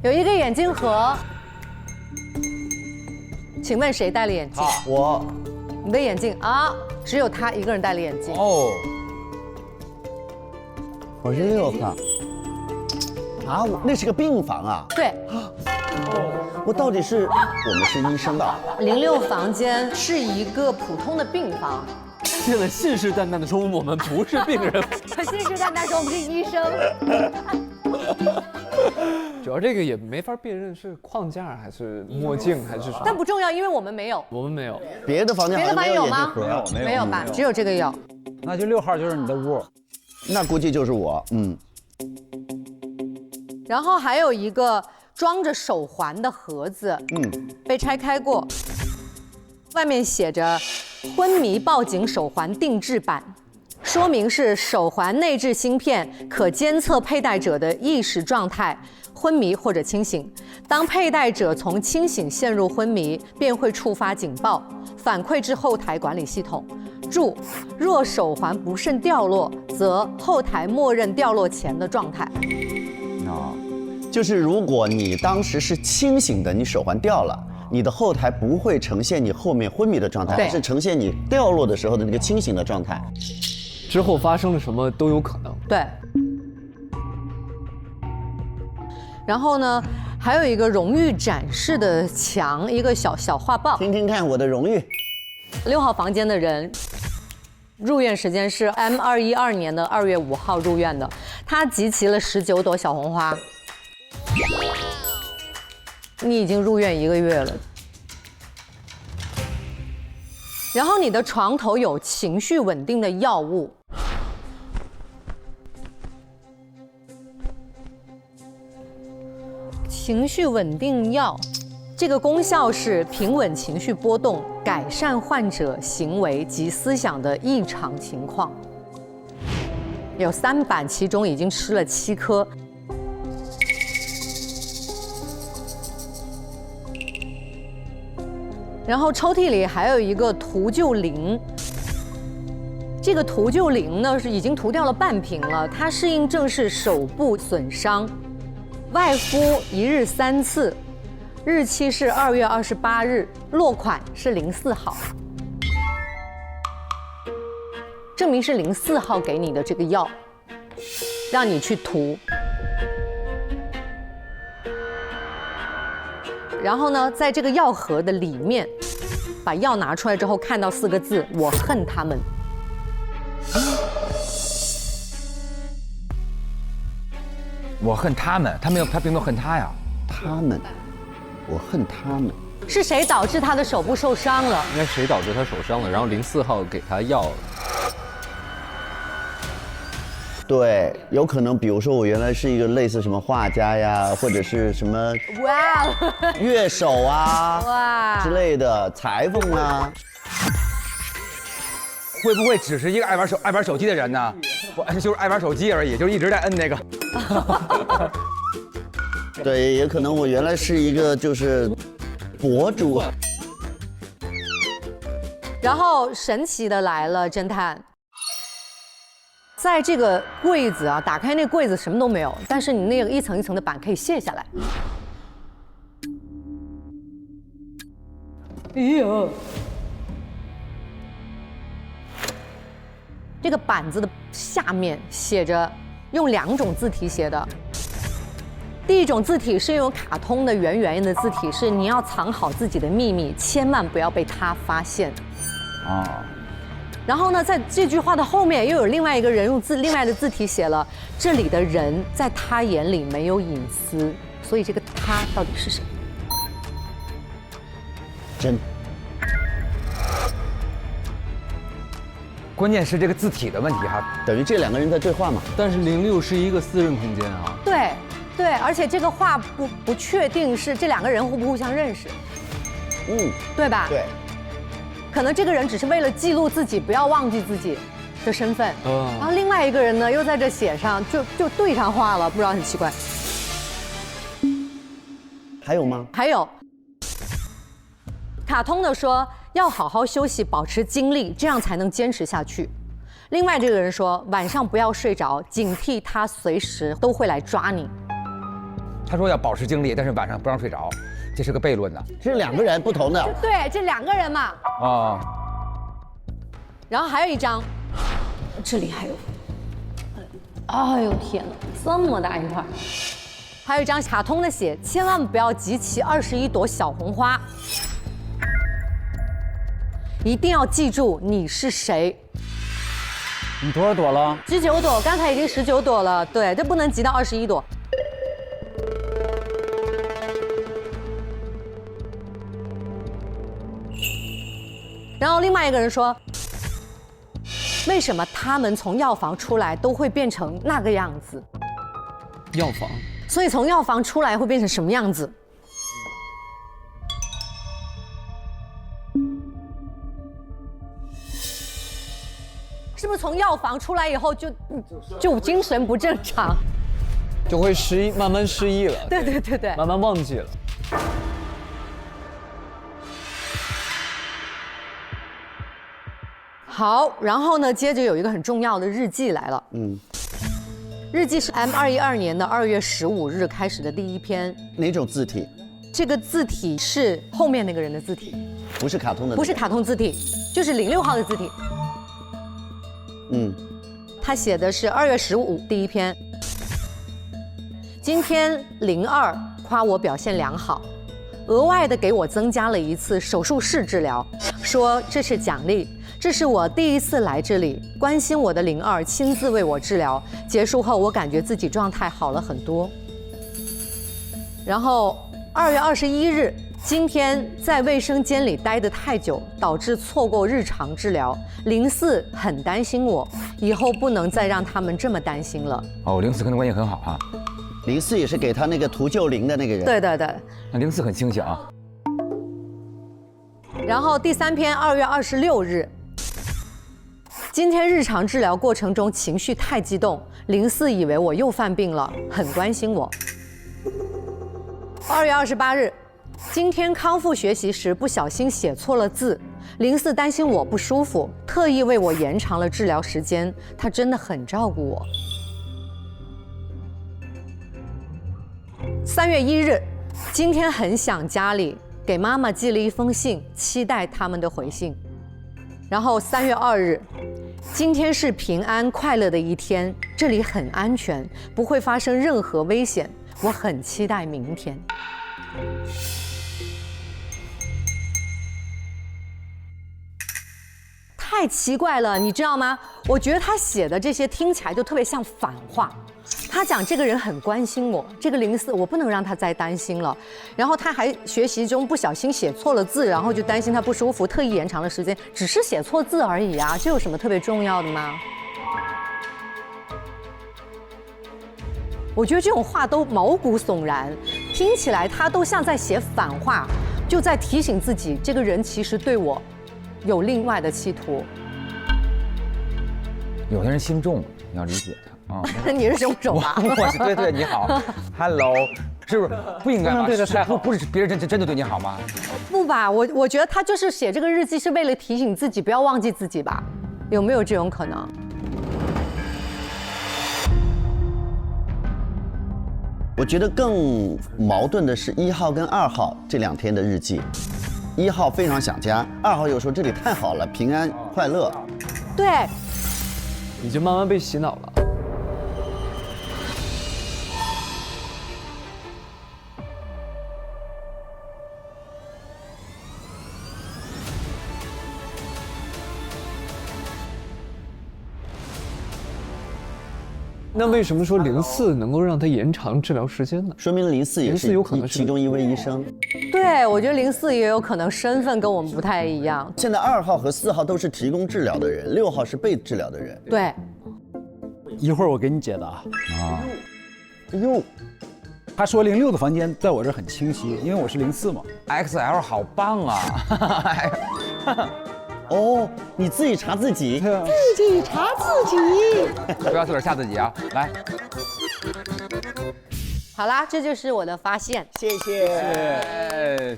有一个眼镜盒，请问谁戴了眼镜？我。你的眼镜啊，只有他一个人戴了眼镜。哦，我是6号。啊，那是个病房啊。对。我到底是我们是医生的。06房间是一个普通的病房。现在信誓旦旦的说我们不是病人，信誓旦旦说我们是医生。主要这个也没法辨认是框架还是墨镜还是什么，但不重要，因为我们没有。我们没有。别的房间有吗？没有吧？只有这个有。那就6号就是你的屋，那估计就是我，然后还有一个装着手环的盒子，被拆开过，外面写着“昏迷报警手环定制版”。说明是手环内置芯片，可监测佩戴者的意识状态，昏迷或者清醒。当佩戴者从清醒陷入昏迷，便会触发警报，反馈至后台管理系统。注：若手环不慎掉落，则后台默认掉落前的状态。就是如果你当时是清醒的，你手环掉了，你的后台不会呈现你后面昏迷的状态，而是呈现你掉落的时候的那个清醒的状态。之后发生了什么都有可能。对。然后呢，还有一个荣誉展示的墙，一个小画报。听听看我的荣誉。6号房间的人，入院时间是 M212年的2月5号入院的，他集齐了19朵小红花。你已经入院1个月了。然后你的床头有情绪稳定的药物。情绪稳定药，这个功效是平稳情绪波动，改善患者行为及思想的异常情况。有3版，其中已经吃了7颗。然后抽屉里还有一个涂救灵，这个涂救灵呢是已经涂掉了半瓶了，它适应症是手部损伤，外敷1日3次，日期是2月28日，落款是04号，证明是04号给你的这个药，让你去涂。然后呢，在这个药盒的里面，把药拿出来之后，看到4个字：我恨他们。我恨他们，他并没有恨他呀。他们，我恨他们。是谁导致他的手部受伤了？应该谁导致他受伤了？然后04号给他药。对，有可能，比如说我原来是一个类似什么画家呀，或者是什么乐手啊，之类的裁缝啊。会不会只是一个爱玩手机的人呢？我就是爱玩手机而已，就一直在摁那个。对，也可能我原来是一个就是博主。然后神奇的来了，侦探，在这个柜子啊，打开那柜子什么都没有，但是你那个一层一层的板可以卸下来。哎呦，这个板子的下面写着用2种字体写的。第一种字体是用卡通的圆圆的字体，是你要藏好自己的秘密，千万不要被他发现。啊。然后呢，在这句话的后面又有另外一个人用另外的字体写了，这里的人在他眼里没有隐私，所以这个他到底是谁？真。关键是这个字体的问题哈，等于这2个人在对话嘛。但是06是一个私人空间啊。对对，而且这个话不确定是这2个人互不互相认识，对吧？对。可能这个人只是为了记录自己，不要忘记自己的身份。然后另外一个人呢，又在这写上，就对上话了，不知道很奇怪。还有吗？还有，卡通的说要好好休息，保持精力，这样才能坚持下去。另外这个人说晚上不要睡着，警惕他随时都会来抓你。他说要保持精力，但是晚上不让睡着，这是个悖论呢。这是2个人不同的。对，这2个人嘛。啊。然后还有一张，这里还有，哎呦天哪，这么大一块。还有一张卡通的写，千万不要集齐21朵小红花，一定要记住你是谁。你多少朵了？19朵，刚才已经19朵了。对，这不能集到21朵。然后另外一个人说，为什么他们从药房出来都会变成那个样子？药房。所以从药房出来会变成什么样子？是不是从药房出来以后就精神不正常？就会慢慢失忆了。对对对对，慢慢忘记了。好，然后呢，接着有一个很重要的日记来了。日记是 M212年的2月15日开始的第一篇。哪种字体？这个字体是后面那个人的字体，不是卡通的。不是卡通字体，就是06号的字体。他写的是2月15第一篇。今天02夸我表现良好，额外的给我增加了1次手术室治疗，说这是奖励。这是我第一次来这里，关心我的02亲自为我治疗。结束后，我感觉自己状态好了很多。然后2月21日，今天在卫生间里待得太久，导致错过日常治疗。04很担心我，以后不能再让他们这么担心了。哦，04跟他关系很好哈。04也是给他那个图救灵的那个人。对对对。那04很清醒啊。然后第3篇2月26日。今天日常治疗过程中情绪太激动，04以为我又犯病了，很关心我。2月28日，今天康复学习时不小心写错了字，04担心我不舒服，特意为我延长了治疗时间，他真的很照顾我。3月1日，今天很想家里，给妈妈寄了一封信，期待他们的回信。然后3月2日，今天是平安快乐的一天，这里很安全，不会发生任何危险，我很期待明天。太奇怪了，你知道吗？我觉得他写的这些听起来就特别像反话。他讲这个人很关心我，这个04我不能让他再担心了。然后他还学习中不小心写错了字，然后就担心他不舒服，特意延长了时间，只是写错字而已啊，这有什么特别重要的吗？我觉得这种话都毛骨悚然，听起来他都像在写反话，就在提醒自己，这个人其实对我有另外的企图。有的人心重，你要理解他啊。你是凶手吧？我是对，你好 ，Hello， 是不是不应该吗？对的太好，不是别人真的对你好吗？不吧，我觉得他就是写这个日记是为了提醒自己不要忘记自己吧？有没有这种可能？我觉得更矛盾的是1号跟2号这2天的日记。1号非常想家，2号又说这里太好了，平安快乐。对，已经慢慢被洗脑了。那为什么说04能够让他延长治疗时间呢？说明04也是有可能是其中一位医生。对，我觉得04也有可能身份跟我们不太一样。现在2号和4号都是提供治疗的人，6号是被治疗的人。对，一会儿我给你解答。哎呦，他说06的房间在我这儿很清晰，因为我是04嘛。XL 好棒啊！哦，你自己查自己，自己查自己。不要自个儿吓自己啊！来，好啦，这就是我的发现。谢谢。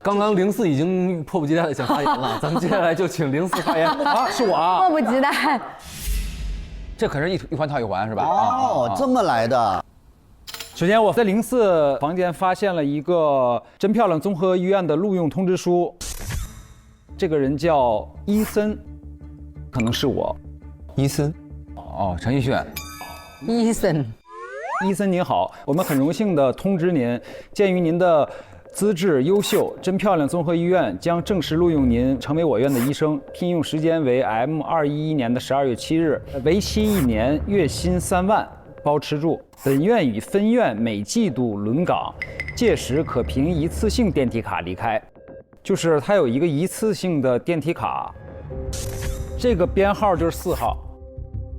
刚刚04已经迫不及待的想发言了，咱们接下来就请04发言啊，是我啊，迫不及待。这可是一环套一环是吧？哦，这么来的。首先，我在04房间发现了一个真漂亮综合医院的录用通知书。这个人叫伊森，可能是我。伊森，哦，陈奕迅。伊森，伊森您好，我们很荣幸的通知您，鉴于您的资质优秀，真漂亮综合医院将正式录用您成为我院的医生，聘用时间为 M211年的12月7日，为期1年，月薪3万，包吃住。本院与分院每季度轮岗，届时可凭一次性电梯卡离开。就是它有一个一次性的电梯卡，这个编号就是4号，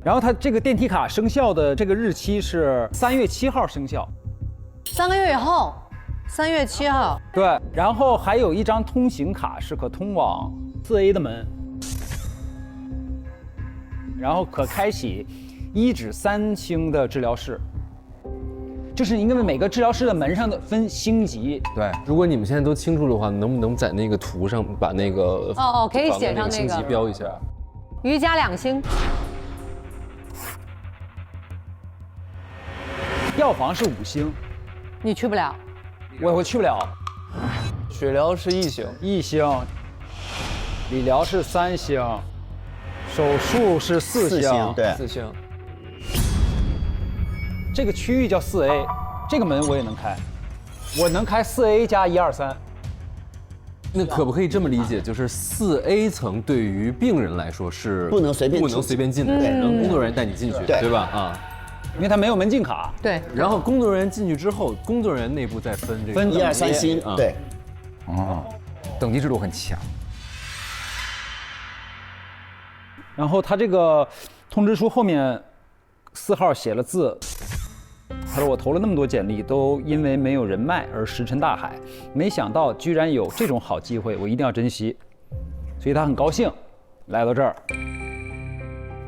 然后它这个电梯卡生效的这个日期是3月7号生效，3个月以后。3月7号，对，然后还有一张通行卡是可通往4A 的门，然后可开启1至3星的治疗室，就是因为每个治疗室的门上的分星级。对，如果你们现在都清楚的话，能不能在那个图上把那个可以写上那个星级标一下？瑜伽2星，药房是5星，你去不了。我去不了。血疗是1星，1星，理疗是3星，手术是4星，对，4星。这个区域叫4A， 这个门我也能开，我能开4A 加1、2、3。那可不可以这么理解，就是4A 层对于病人来说是不能随便进的，让工作人员带你进去，对吧？啊。因为他没有门禁卡，对。然后工作人员进去之后，工作人员内部再分这个1、2、3星，对。哦，等级制度很强。然后他这个通知书后面4号写了字，他说我投了那么多简历，都因为没有人脉而石沉大海，没想到居然有这种好机会，我一定要珍惜。所以他很高兴来到这儿。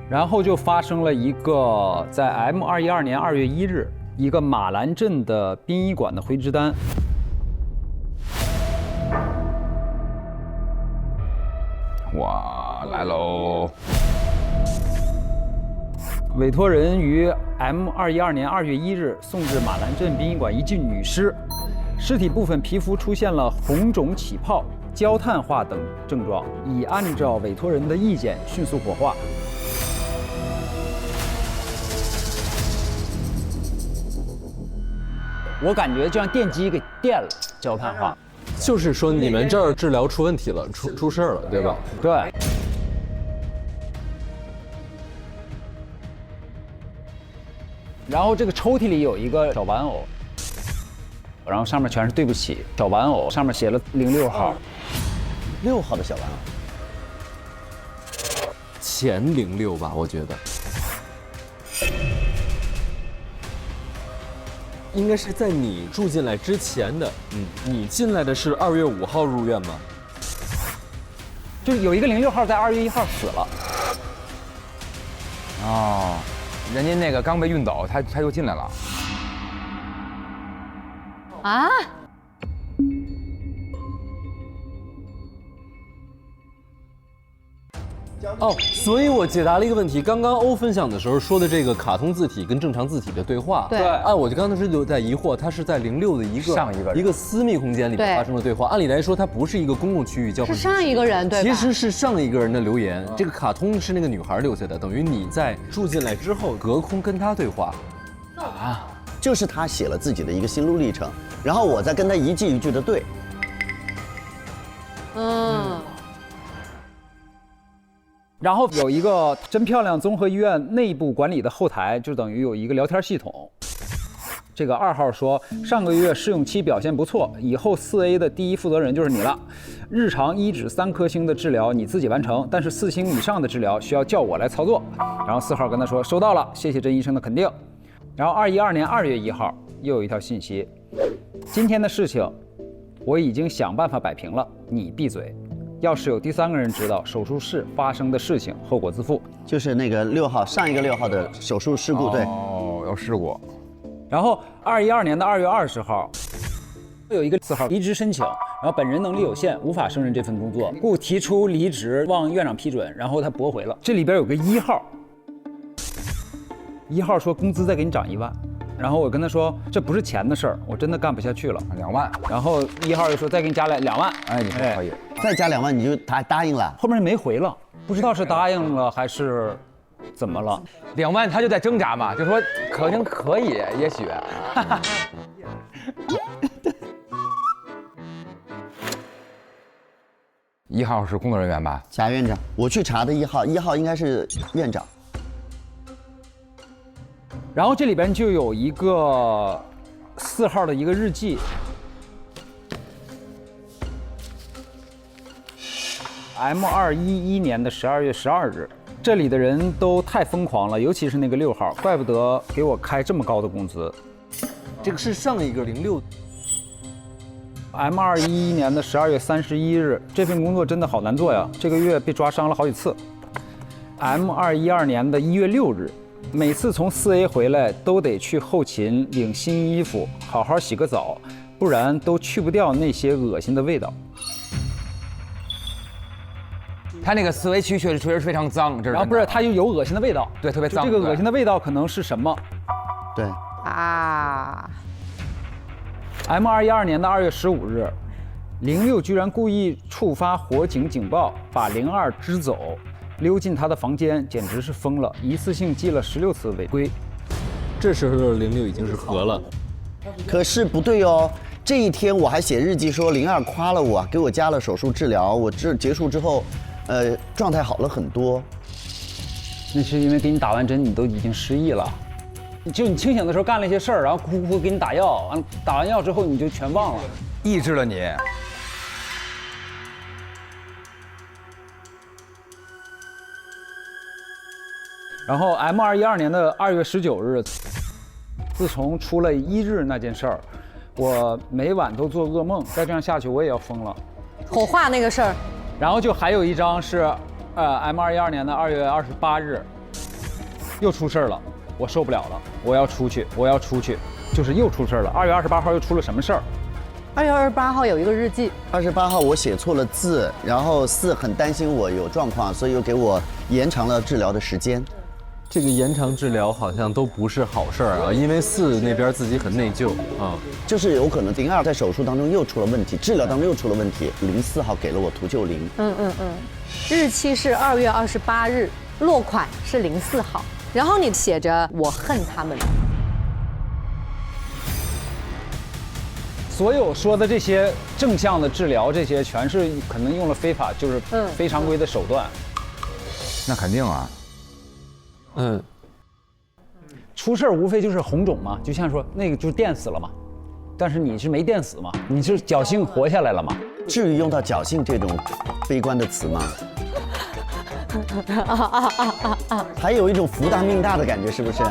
然后就发生了一个在 M212年2月1日，一个马兰镇的殡仪馆的回执单。哇，来喽！委托人于 M212年2月1日送至马兰镇殡仪馆一具女尸，尸体部分皮肤出现了红肿起泡、焦炭化等症状，已按照委托人的意见迅速火化。我感觉就像电击给电了，焦炭化。就是说你们这儿治疗出问题了，出事儿了，对吧？对。然后这个抽屉里有一个小玩偶，然后上面全是对不起，小玩偶上面写了06号，6号的小玩偶，前06吧，我觉得。应该是在你住进来之前的。你进来的是2月5号入院吗？就是有一个06号在2月1号死了。哦，人家那个刚被运走，他又进来了。啊？哦，所以我解答了一个问题。刚刚欧分享的时候说的这个卡通字体跟正常字体的对话，对，我就刚才是有在疑惑，它是在06的一个私密空间里面发生的对话。按理来说，它不是一个公共区域交换，是上一个人对吧？其实是上一个人的留言。这个卡通是那个女孩留下的，等于你在住进来之后隔空跟她对话。啊，就是他写了自己的一个心路历程，然后我再跟他一句一句的对。然后有一个真漂亮综合医院内部管理的后台，就等于有一个聊天系统。这个2号说，上个月试用期表现不错，以后4A 的第一负责人就是你了。日常1至3颗星的治疗你自己完成，但是4星以上的治疗需要叫我来操作。然后4号跟他说收到了，谢谢甄医生的肯定。然后2012年2月1号又有一条信息，今天的事情我已经想办法摆平了，你闭嘴。要是有第3个人知道手术室发生的事情，后果自负。就是那个6号，上一个6号的手术事故，对。哦，有事故。然后2012年的2月20号，有一个4号离职申请，然后本人能力有限，无法胜任这份工作，故提出离职，望院长批准。然后他驳回了。这里边有个1号，1号说工资再给你涨1万。然后我跟他说，这不是钱的事儿，我真的干不下去了，2万。然后1号又说再给你加来2万，哎，你说可以，再加2万你就答应了。后面没回了，不知道是答应了还是怎么了。2万他就在挣扎嘛，就说可能可以，也许。1号是工作人员吧？贾院长，我去查的1号应该是院长。然后这里边就有一个4号的一个日记，M211年的12月12日，这里的人都太疯狂了，尤其是那个6号，怪不得给我开这么高的工资。这个是上一个06。M211年的12月31日，这份工作真的好难做呀，这个月被抓伤了好几次。M212年的1月6日。每次从4A 回来都得去后勤领新衣服，好好洗个澡，不然都去不掉那些恶心的味道。他那个4A区确实非常脏，这是。然后不是，它就有恶心的味道，对，特别脏。这个恶心的味道可能是什么？对啊。M212年的2月15日，06居然故意触发火警警报，把02支走。溜进他的房间，简直是疯了！一次性记了16次违规。这时候06已经是合了，可是不对哦。这一天我还写日记说02夸了我，给我加了手术治疗。我这结束之后，状态好了很多。那是因为给你打完针，你都已经失忆了。就你清醒的时候干了一些事儿，然后哭哭给你打药，完打完药之后你就全忘了，抑制了你。然后 M212年的2月19日，自从出了1日那件事儿，我每晚都做噩梦，再这样下去我也要疯了。火化那个事儿。然后就还有一张是，M212年的2月28日，又出事儿了，我受不了了，我要出去，就是又出事儿了。2月28号又出了什么事儿？2月28号有一个日记。28号我写错了字，然后4很担心我有状况，所以又给我延长了治疗的时间。这个延长治疗好像都不是好事儿啊，因为4那边自己很内疚啊，就是有可能02在手术当中又出了问题，治疗当中又出了问题。04号给了我图救0。日期是2月28日，落款是04号，然后你写着我恨他们。所有说的这些正向的治疗，这些全是可能用了非法，就是非常规的手段。那肯定啊。出事儿无非就是红肿嘛，就像说那个就是电死了嘛，但是你是没电死嘛，你是侥幸活下来了嘛。至于用到侥幸这种悲观的词吗？还有一种福大命大的感觉，是不是？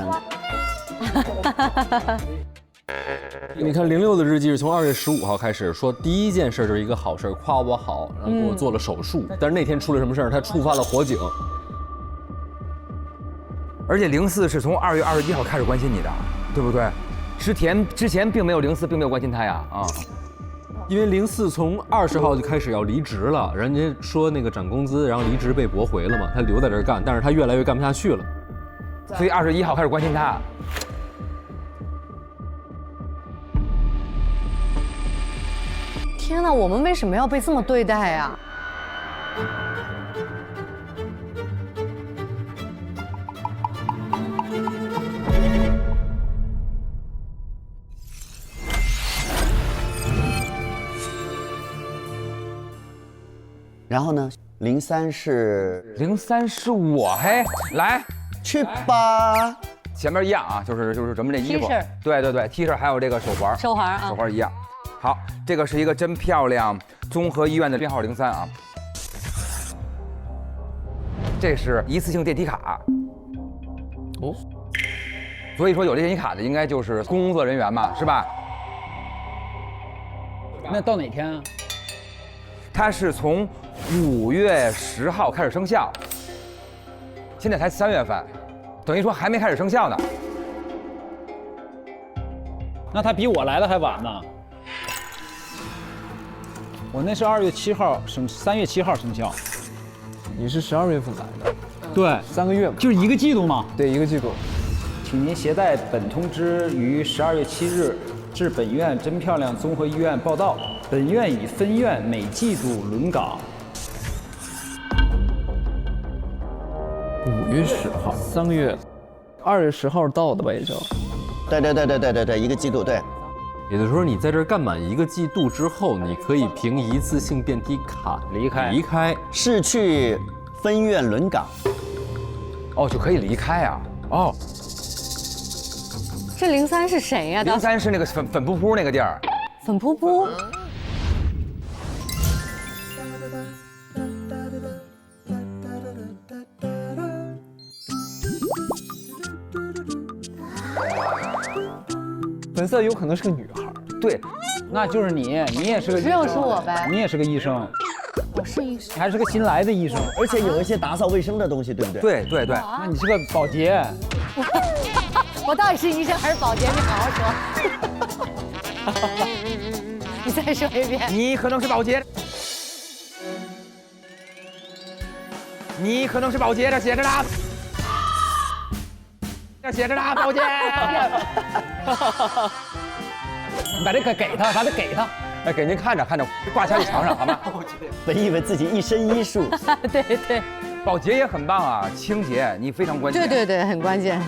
你看06的日记是从2月15号开始说，第一件事就是一个好事，夸我好，然后给我做了手术。但是那天出了什么事儿？他触发了火警。而且04是从2月21号开始关心你的，对不对？之前并没有04，并没有关心他呀啊。因为04从20号就开始要离职了，人家说那个涨工资，然后离职被驳回了嘛，他留在这儿干，但是他越来越干不下去了，所以21号开始关心他。天哪，我们为什么要被这么对待啊？然后呢？03是我，嘿，来去吧。前面一样啊，就是咱们这衣服 T 恤，对 T 恤还有这个手环，手环啊，手环一样。好，这个是一个真漂亮综合医院的编号03啊。这是一次性电梯卡。哦，所以说有这电梯卡的应该就是工作人员嘛，是吧？那到哪天啊？它是从5月10号开始生效，现在才3月份，等于说还没开始生效呢。那他比我来的还晚呢。我那是2月7号3月7号生效。你是12月份来的，对，3个月嘛，就是1个季度嘛。对，1个季度。请您携带本通知于12月7日至本院真漂亮综合医院报到。本院以分院每季度轮岗。5月10号，3个月，2月10号到的吧，也就。对，1个季度，对。也就是说，你在这儿干满1个季度之后，你可以凭一次性电梯卡离开，是去分院轮岗。哦，就可以离开啊。哦，这03是谁呀？03是那个粉扑扑那个地儿。粉扑扑。粉色有可能是个女孩，对，那就是你也是个医生，就是我呗，你也是个医生，我是医生，你还是个新来的医生，而且有一些打扫卫生的东西，对不对？对，那你是个保洁。我到底是医生还是保洁？你好好说。你再说一遍。你可能是保洁。你可能是保洁，这写着呢。这写着呢，保洁。你把这个给他，把它给他。哎，给您看着，挂墙上好吗？本以为自己一身医术。对，保洁也很棒啊，清洁你非常关键。对，很关键。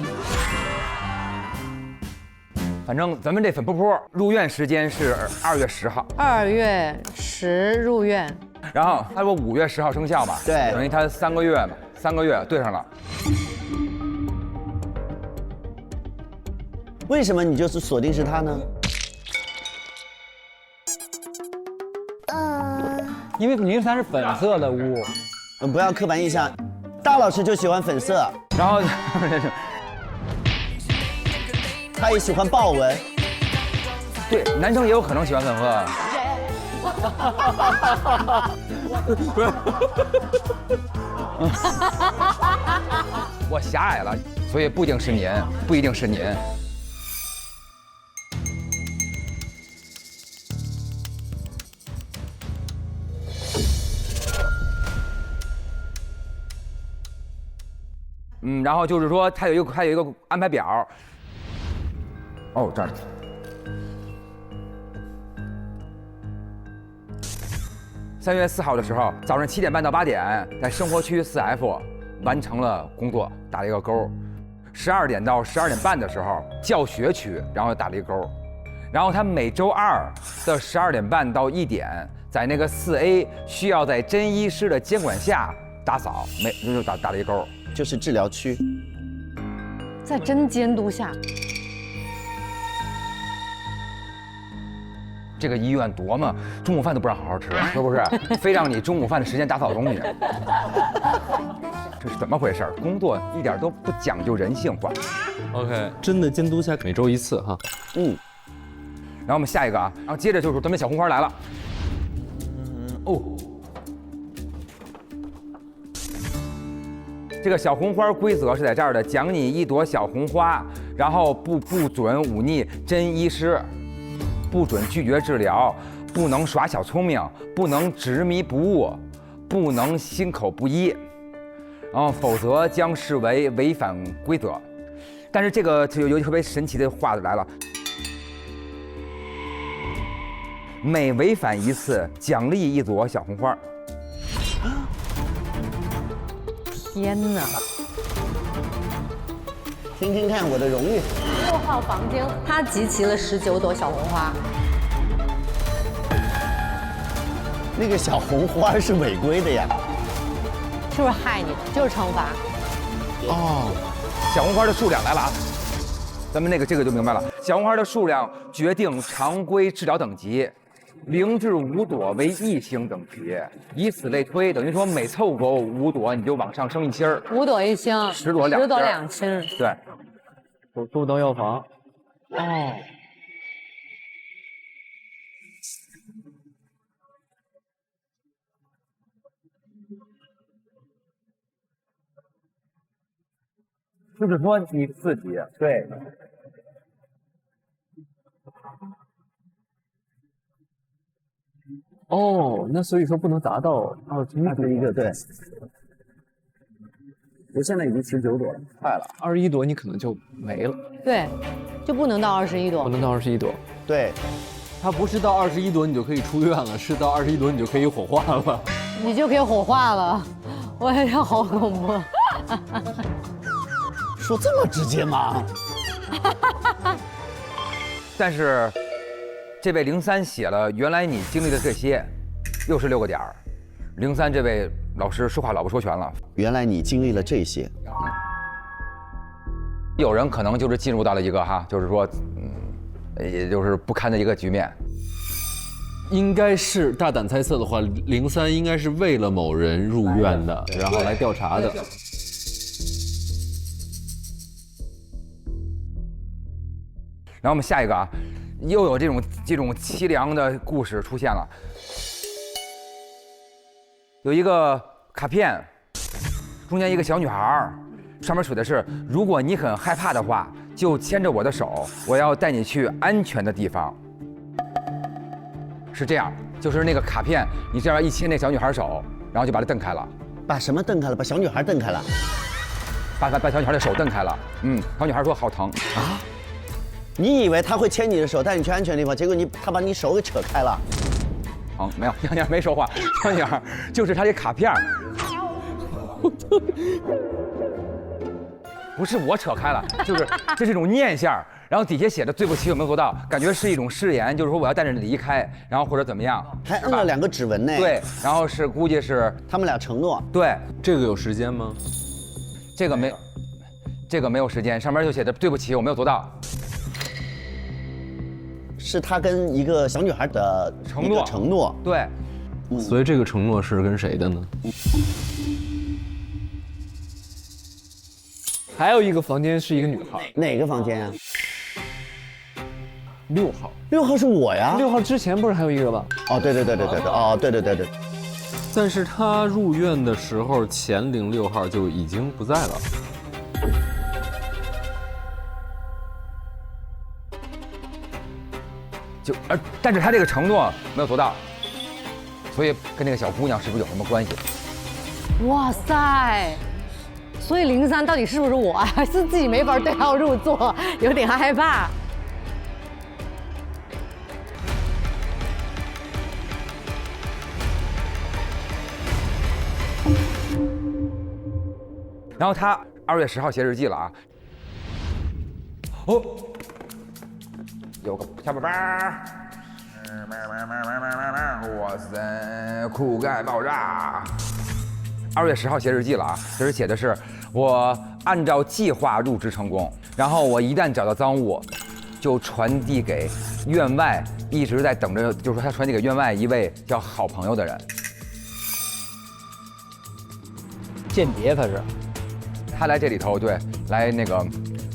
反正咱们这粉扑扑入院时间是2月10号。2月10入院。然后他说5月10号生效嘛，对，等于他3个月嘛，3个月对上了。为什么你就是锁定是他呢？因为03是粉色的屋。不要刻板印象，大老师就喜欢粉色，然后他也喜欢豹纹。对，男生也有可能喜欢粉色。我狭隘了，所以不一定是您。然后就是说他有一个安排表。哦，这儿。3月4号的时候，早上7点半到8点，在生活区4F 完成了工作，打了一个勾。12点到12点半的时候，教学区，然后打了一个勾。然后他每周2的12点半到1点，在那个4A 需要在真医师的监管下打扫，就打了一勾，就是治疗区，在真监督下。这个医院多么中午饭都不让好好吃，是不是？非让你中午饭的时间打扫东西，这是怎么回事？工作一点都不讲究人性化。OK， 真的监督下每周1次哈。然后我们下一个啊，然后接着就是咱们小红花来了。这个小红花规则是在这儿的：奖你1朵小红花，然后不准忤逆真医师，不准拒绝治疗，不能耍小聪明，不能执迷不悟，不能心口不一，然后否则将视为违反规则。但是这个就有特别神奇的话来了。每违反1次，奖励1朵小红花。天哪！听听看我的荣誉。6号房间，他集齐了19朵小红花。那个小红花是违规的呀，是不是害你的？就是惩罚。哦，小红花的数量来了啊！咱们这个就明白了，小红花的数量决定常规治疗等级。0至5朵为1星等级，以此类推，等于说每凑够5朵，你就往上升1星5朵1星，10朵2星。对，都到药房。哦。就是说你自己对。哦，那所以说不能达到21个，对。我现在已经19朵了，快了，21朵你可能就没了。对，就不能到21朵。不能到21朵。对，它不是到21朵你就可以出院了，是到21朵你就可以火化了。你就可以火化了，我也好恐怖。说这么直接吗？但是。这位03写了，原来你经历的这些，又是6个点儿。03这位老师说话老不说全了。原来你经历了这些。有人可能就是进入到了一个就是说，也就是不堪的一个局面。应该是大胆猜测的话，03应该是为了某人入院的，然后来调查的。然后我们下一个啊。又有这种凄凉的故事出现了。有一个卡片，中间一个小女孩，上面写的是：如果你很害怕的话，就牵着我的手，我要带你去安全的地方。是这样，就是那个卡片，你这样一牵那小女孩手，然后就把她蹬开了。把什么蹬开了？把小女孩蹬开了。把小女孩的手蹬开了。小女孩说好疼啊。你以为他会牵你的手带你去安全的地方，结果他把你手给扯开了。没有，小女孩没说话。小女孩就是她这卡片，不是我扯开了，就是这是一种念想。然后底下写着对不起，有没有做到？感觉是一种誓言，就是说我要带着你离开，然后或者怎么样。还摁了2个指纹呢。对，然后是估计是他们俩承诺。对，这个有时间吗？这个没有时间，上面就写着对不起，我没有做到。是他跟一个小女孩的承诺，对，所以这个承诺是跟谁的呢？还有一个房间是一个女孩，哪个房间啊？6号，6号是我呀。6号之前不是还有一个吗？哦，对，哦，对。但是他入院的时候，前06号就已经不在了。但是他这个承诺没有做到，所以跟那个小姑娘是不是有什么关系？哇塞！所以03到底是不是我，还是自己没法对号入座，有点害怕。然后他2月10号写日记了啊。哦。有个小宝贝儿，哇塞，酷盖爆炸！2月10号写日记了啊，这是写的是我按照计划入职成功，然后我一旦找到赃物，就传递给院外一直在等着，就是说他传递给院外一位叫好朋友的人。间谍他是，他来这里头对，来那个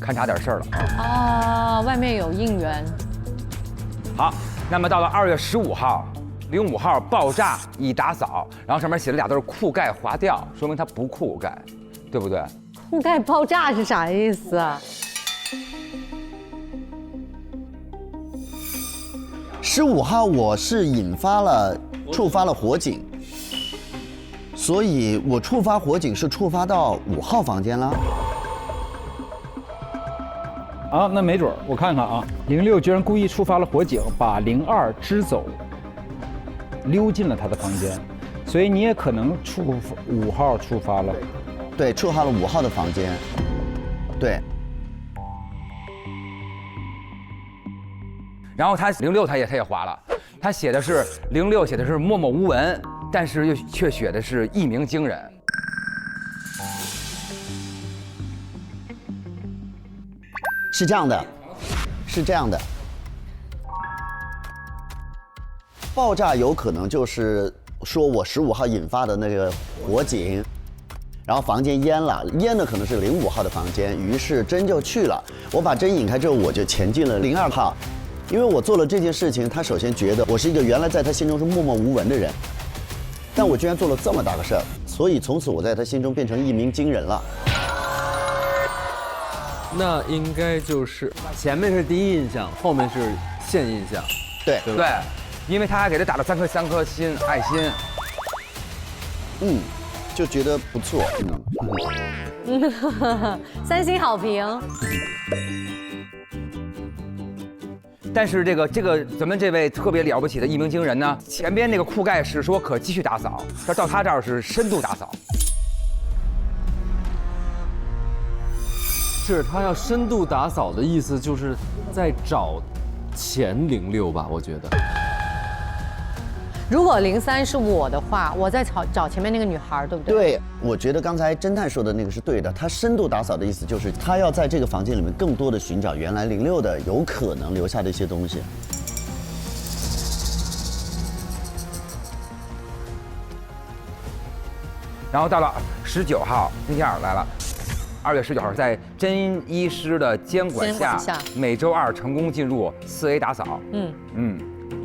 勘察点事儿了啊，外面有应援。好，那么到了2月15号，05号爆炸已打扫，然后上面写了俩字库盖划掉，说明它不库盖，对不对？库盖爆炸是啥意思啊？15号我是触发了火警，所以我触发火警是触发到5号房间了。啊，那没准儿，我看看啊，06居然故意触发了火警，把02支走，溜进了他的房间，所以你也可能5号触发了。对，触发了5号的房间。对。然后他06他也划了，他写的是06写的是默默无闻，但是却写的是一鸣惊人。是这样的，是这样的。爆炸有可能就是说我15号引发的那个火警，然后房间淹了，淹的可能是05号的房间，于是针就去了。我把针引开之后，我就前进了02号，因为我做了这件事情，他首先觉得我是一个原来在他心中是默默无闻的人，但我居然做了这么大个事儿，所以从此我在他心中变成一鸣惊人了。那应该就是前面是第一印象，后面是现印象，对对，因为他还给他打了3颗心爱心，就觉得不错，3星好评。但是这个咱们这位特别了不起的一鸣惊人呢，前边那个库盖是说可继续打扫，但到他这儿是深度打扫。是他要深度打扫的意思，就是在找前06吧，我觉得。如果03是我的话，我在找前面那个女孩，对不对？对，我觉得刚才侦探说的那个是对的。他深度打扫的意思就是他要在这个房间里面更多的寻找原来06的有可能留下的一些东西。然后到了19号，那天来了。2月19号，在甄医师的监管下，每周2成功进入4A 打扫。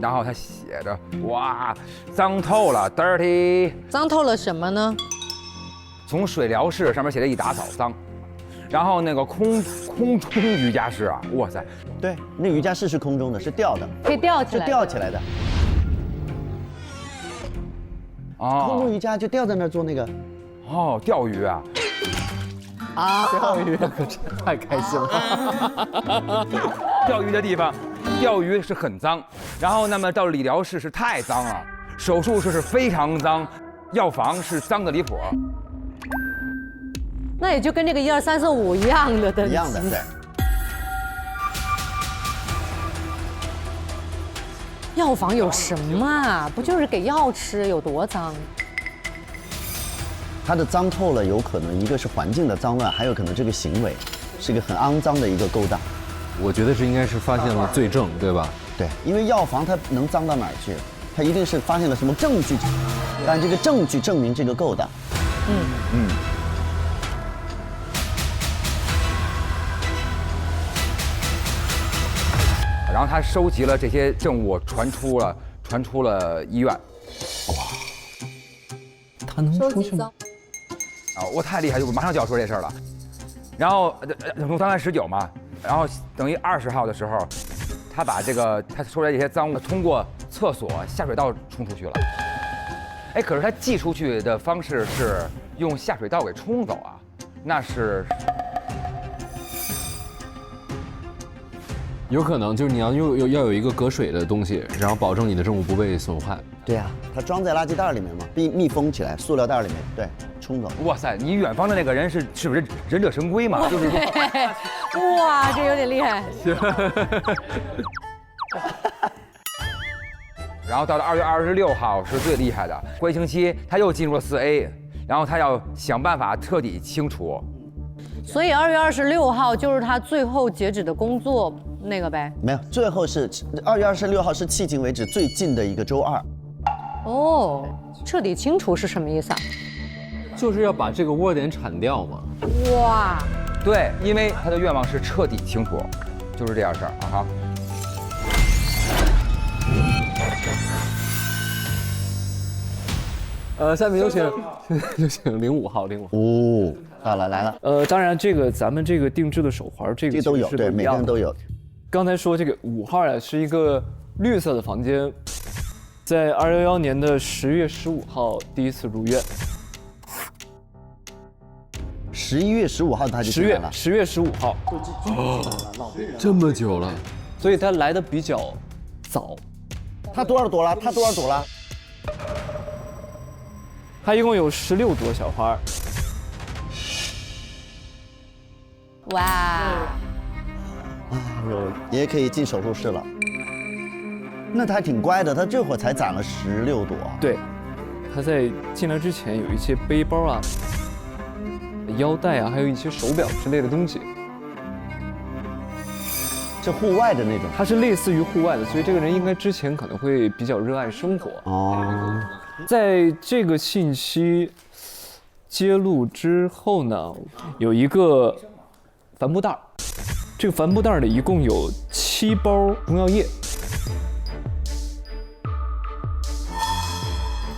然后他写着，哇，脏透了 ，dirty。脏透了什么呢？从水疗室上面写的一打扫脏，然后那个空中瑜伽室啊，哇塞，对，那瑜伽室是空中的，是吊的，可以吊起来，是吊起来的。哦，空中瑜伽就吊在那儿做那个。哦，钓鱼啊。钓鱼可真太开心了。钓鱼的地方，钓鱼是很脏。然后那么到理疗室是太脏了，手术室是非常脏，药房是脏的离谱。那也就跟这个1、2、3、4、5一样的等级。一样的，对。药房有什么啊？不就是给药吃，有多脏？它的脏透了，有可能一个是环境的脏乱，还有可能这个行为是一个很肮脏的一个勾当。我觉得是应该是发现了罪证，对吧？对，因为药房它能脏到哪儿去？它一定是发现了什么证据，但这个证据证明这个勾当。然后他收集了这些证物，传出了医院。哇，他能出去吗？我太厉害，我马上就要说这事儿了。然后从刚才19嘛，然后等于20号的时候，他把他收来这些脏物通过厕所下水道冲出去了。哎，可是他寄出去的方式是用下水道给冲走啊，那是有可能就是你要有一个隔水的东西，然后保证你的证物不被损坏。对呀，它装在垃圾袋里面嘛，密封起来，塑料袋里面，对，冲走。哇塞，你远方的那个人是不是忍者神龟嘛？就是哇，这有点厉害。然后到了2月26号是最厉害的，过一星期他又进入了4A，然后他要想办法彻底清除。所以2月26号就是他最后截止的工作那个呗？没有，最后是2月26号是迄今为止最近的一个周2。哦，彻底清除是什么意思啊？就是要把这个窝点铲掉嘛。哇，对，因为他的愿望是彻底清除，就是这样事儿啊哈。下面有请05号05。哦，好了来了。当然这个咱们这个定制的手环，这个都有，对，每个人都有。刚才说这个5号呀，是一个绿色的房间，在211年的10月15号第一次入院。11月15号他就进来了。10月15号。这么久了，所以他来的比较早。他多少朵了？他多少朵了？他一共有16朵小花。哇！哎呦，也可以进手术室了。那他还挺乖的，他这会儿才攒了16朵。对，他在进来之前有一些背包啊、腰带啊，还有一些手表之类的东西。是户外的那种，它是类似于户外的，所以这个人应该之前可能会比较热爱生活。哦，在这个信息揭露之后呢，有一个帆布袋，这个帆布袋里一共有7包中药液。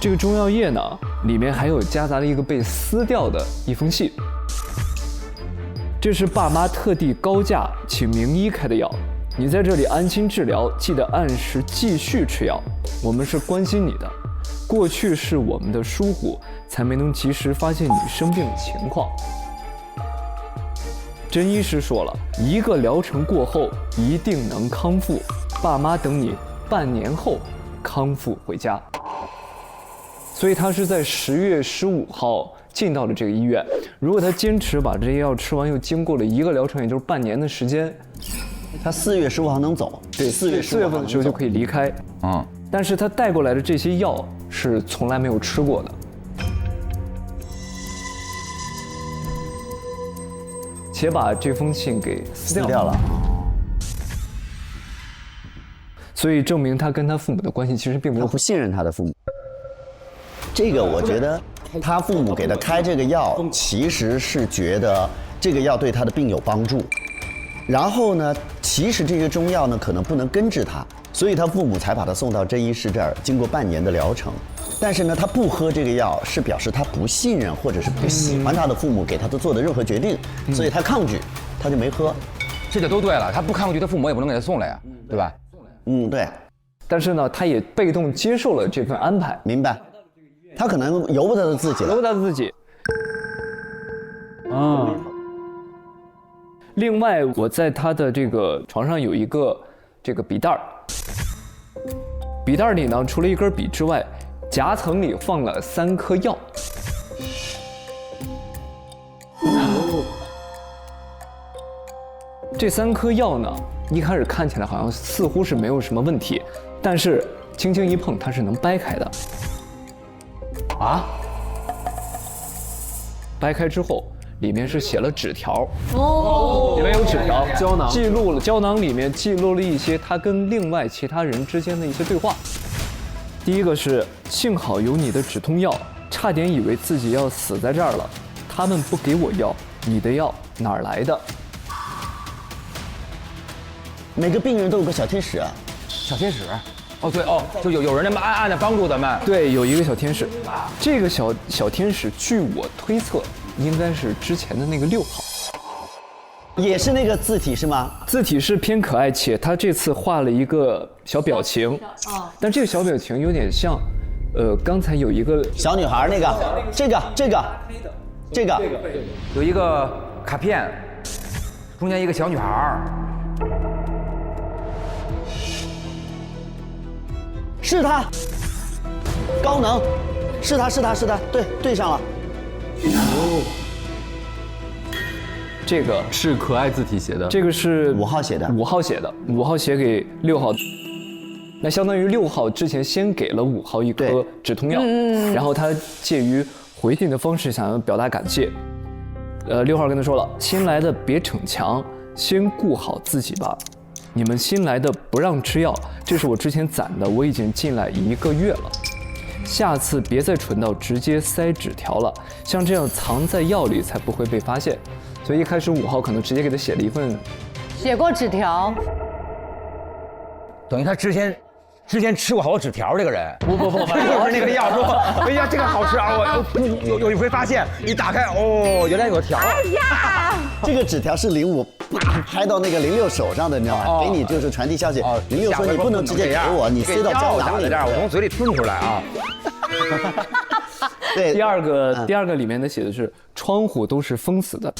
这个中药液呢，里面还有夹杂了一个被撕掉的一封信。这是爸妈特地高价请名医开的药，你在这里安心治疗，记得按时继续吃药。我们是关心你的，过去是我们的疏忽，才没能及时发现你生病的情况。甄医师说了，1个疗程过后一定能康复，爸妈等你半年后康复回家。所以他是在10月15号进到了这个医院。如果他坚持把这些药吃完，又经过了1个疗程，也就是半年的时间，他4月15号能走。对，4月份的时候就可以离开。但是他带过来的这些药是从来没有吃过的，且把这封信给撕掉了。所以证明他跟他父母的关系其实并没有，不信任他的父母。这个我觉得他父母给他开这个药，其实是觉得这个药对他的病有帮助。然后呢，其实这些中药呢可能不能根治他，所以他父母才把他送到甄医师这儿，经过半年的疗程。但是呢，他不喝这个药，是表示他不信任或者是不喜欢他的父母给他做的任何决定，所以他抗拒，他就没喝。这就都对了，他不抗拒，他父母也不能给他送来呀，对吧？对。但是呢，他也被动接受了这份安排。明白。他可能由不得他自己了。由不得他自己。另外，我在他的这个床上有一个这个笔袋儿，笔袋里呢，除了一根笔之外，夹层里放了3颗药。这3颗药呢，一开始看起来好像似乎是没有什么问题，但是轻轻一碰，它是能掰开的。掰开之后，里面是写了纸条。里面有纸条，胶囊记录了，胶囊里面记录了一些他跟另外其他人之间的一些对话。第一个是幸好有你的止痛药，差点以为自己要死在这儿了。他们不给我药，你的药哪儿来的？每个病人都有个小天使啊，小天使。就有人那么暗暗的帮助咱们。对，有一个小天使。这个小天使，据我推测，应该是之前的那个6号。也是那个字体是吗？字体是偏可爱，且他这次画了一个小表情。但这个小表情有点像，刚才有一个小女孩那个，这个有一个卡片，中间一个小女孩。是他，高能，是他，对上了。这个是可爱字体写的，这个是5号写的，5号写的，5号写给6号，那相当于6号之前先给了5号一颗止痛药，然后他介于回信的方式想要表达感谢。6号跟他说了，新来的别逞强，先顾好自己吧。你们新来的不让吃药，这是我之前攒的，我已经进来1个月了。下次别再蠢到直接塞纸条了，像这样藏在药里才不会被发现。所以一开始5号可能直接给他写了一份，写过纸条，等于他之前之前吃过好多纸条这个人。不，就是那个药说，哎呀这个好吃啊！我有一回发现一打开，哦，原来有个条。哎呀，这个纸条是05拍到那个06手上的，你知道吗？给你就是传递消息。06说你不能直接给我，你塞到胶囊里，我从嘴里吞出来啊。对，第二个里面的写的是窗户都是封死的，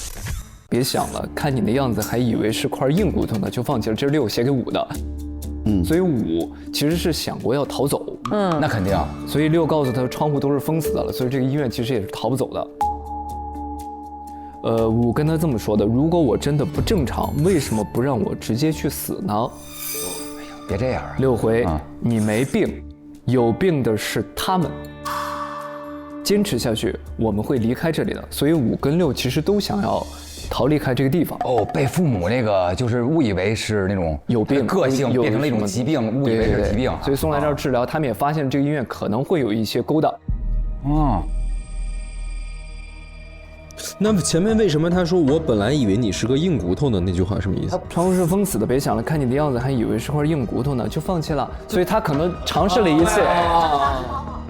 别想了，看你的样子还以为是块硬骨头呢，就放弃了。这是6写给5的，所以5其实是想过要逃走，那肯定。所以6告诉他窗户都是封死的了，所以这个医院其实也是逃不走的。5跟他这么说的：如果我真的不正常，为什么不让我直接去死呢？哎呀，别这样啊！6回，你没病，有病的是他们。坚持下去，我们会离开这里的。所以5跟6其实都想要逃离开这个地方。哦，被父母那个就是误以为是那种有病个性，变成了一种疾病，误以为是疾病，所以送来这儿治疗。他们也发现这个医院可能会有一些勾当。那么前面为什么他说我本来以为你是个硬骨头呢？那句话什么意思？窗户是封死的，别想了，看你的样子还以为是块硬骨头呢，就放弃了。所以他可能尝试了一次。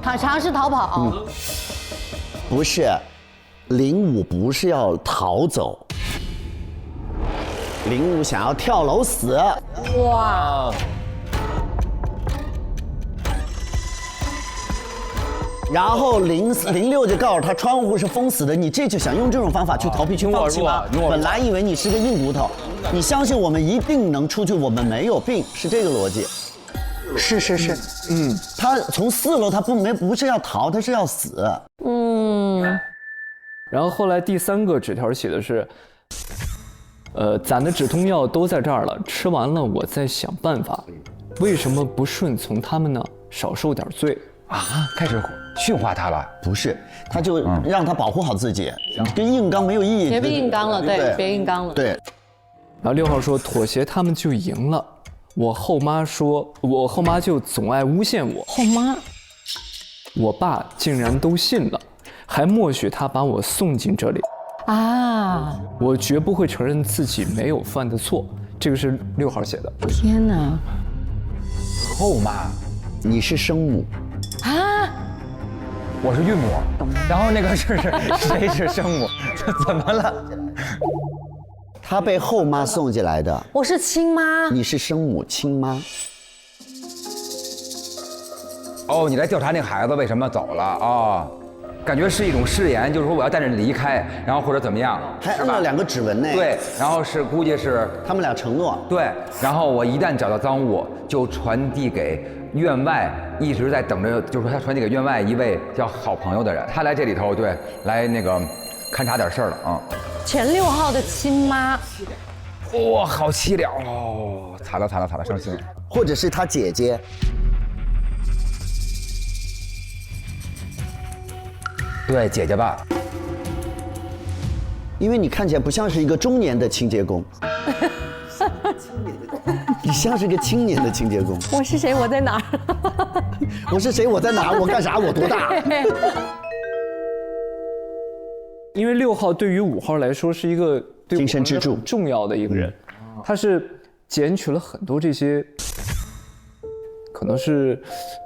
他尝试逃跑。不是，05不是要逃走，05想要跳楼死。哇！然后06就告诉他窗户是封死的，你这就想用这种方法去逃避去放弃吗？本来以为你是个硬骨头，你相信我们一定能出去，我们没有病，是这个逻辑。是，他从4楼他不是要逃，他是要死。然后后来第3个纸条写的是，攒的止痛药都在这儿了，吃完了我再想办法。为什么不顺从他们呢？少受点罪啊！开始驯化他了？不是，他就让他保护好自己，跟硬刚没有意义。别硬刚了，对，别硬刚了。对。然后6号说妥协，他们就赢了。我后妈就总爱诬陷我。后妈，我爸竟然都信了，还默许他把我送进这里。啊！我绝不会承认自己没有犯的错。这个是6号写的。天哪！后妈，你是生母啊？我是孕母，然后那个是谁是生母？怎么了？他被后妈送进来的。我是亲妈。你是生母亲妈。哦，你来调查那个孩子为什么走了啊？感觉是一种誓言，就是说我要带着你离开，然后或者怎么样，还摁了2个指纹呢。对，然后是估计是他们俩承诺。对，然后我一旦找到赃物，就传递给院外一直在等着，就是说他传递给院外一位叫好朋友的人，他来这里头，对，来那个勘察点事儿了啊。前6号的亲妈。哇，好凄凉哦！惨了，伤心了。或者是他姐姐。对，姐姐吧。因为你看起来不像是一个中年的清洁工，你像是个青年的清洁工。我是谁？我在哪儿？我是谁？我在哪儿？我干啥？我多大？因为6号对于5号来说是一个对精神支柱重要的一个人，他是捡取了很多这些，可能是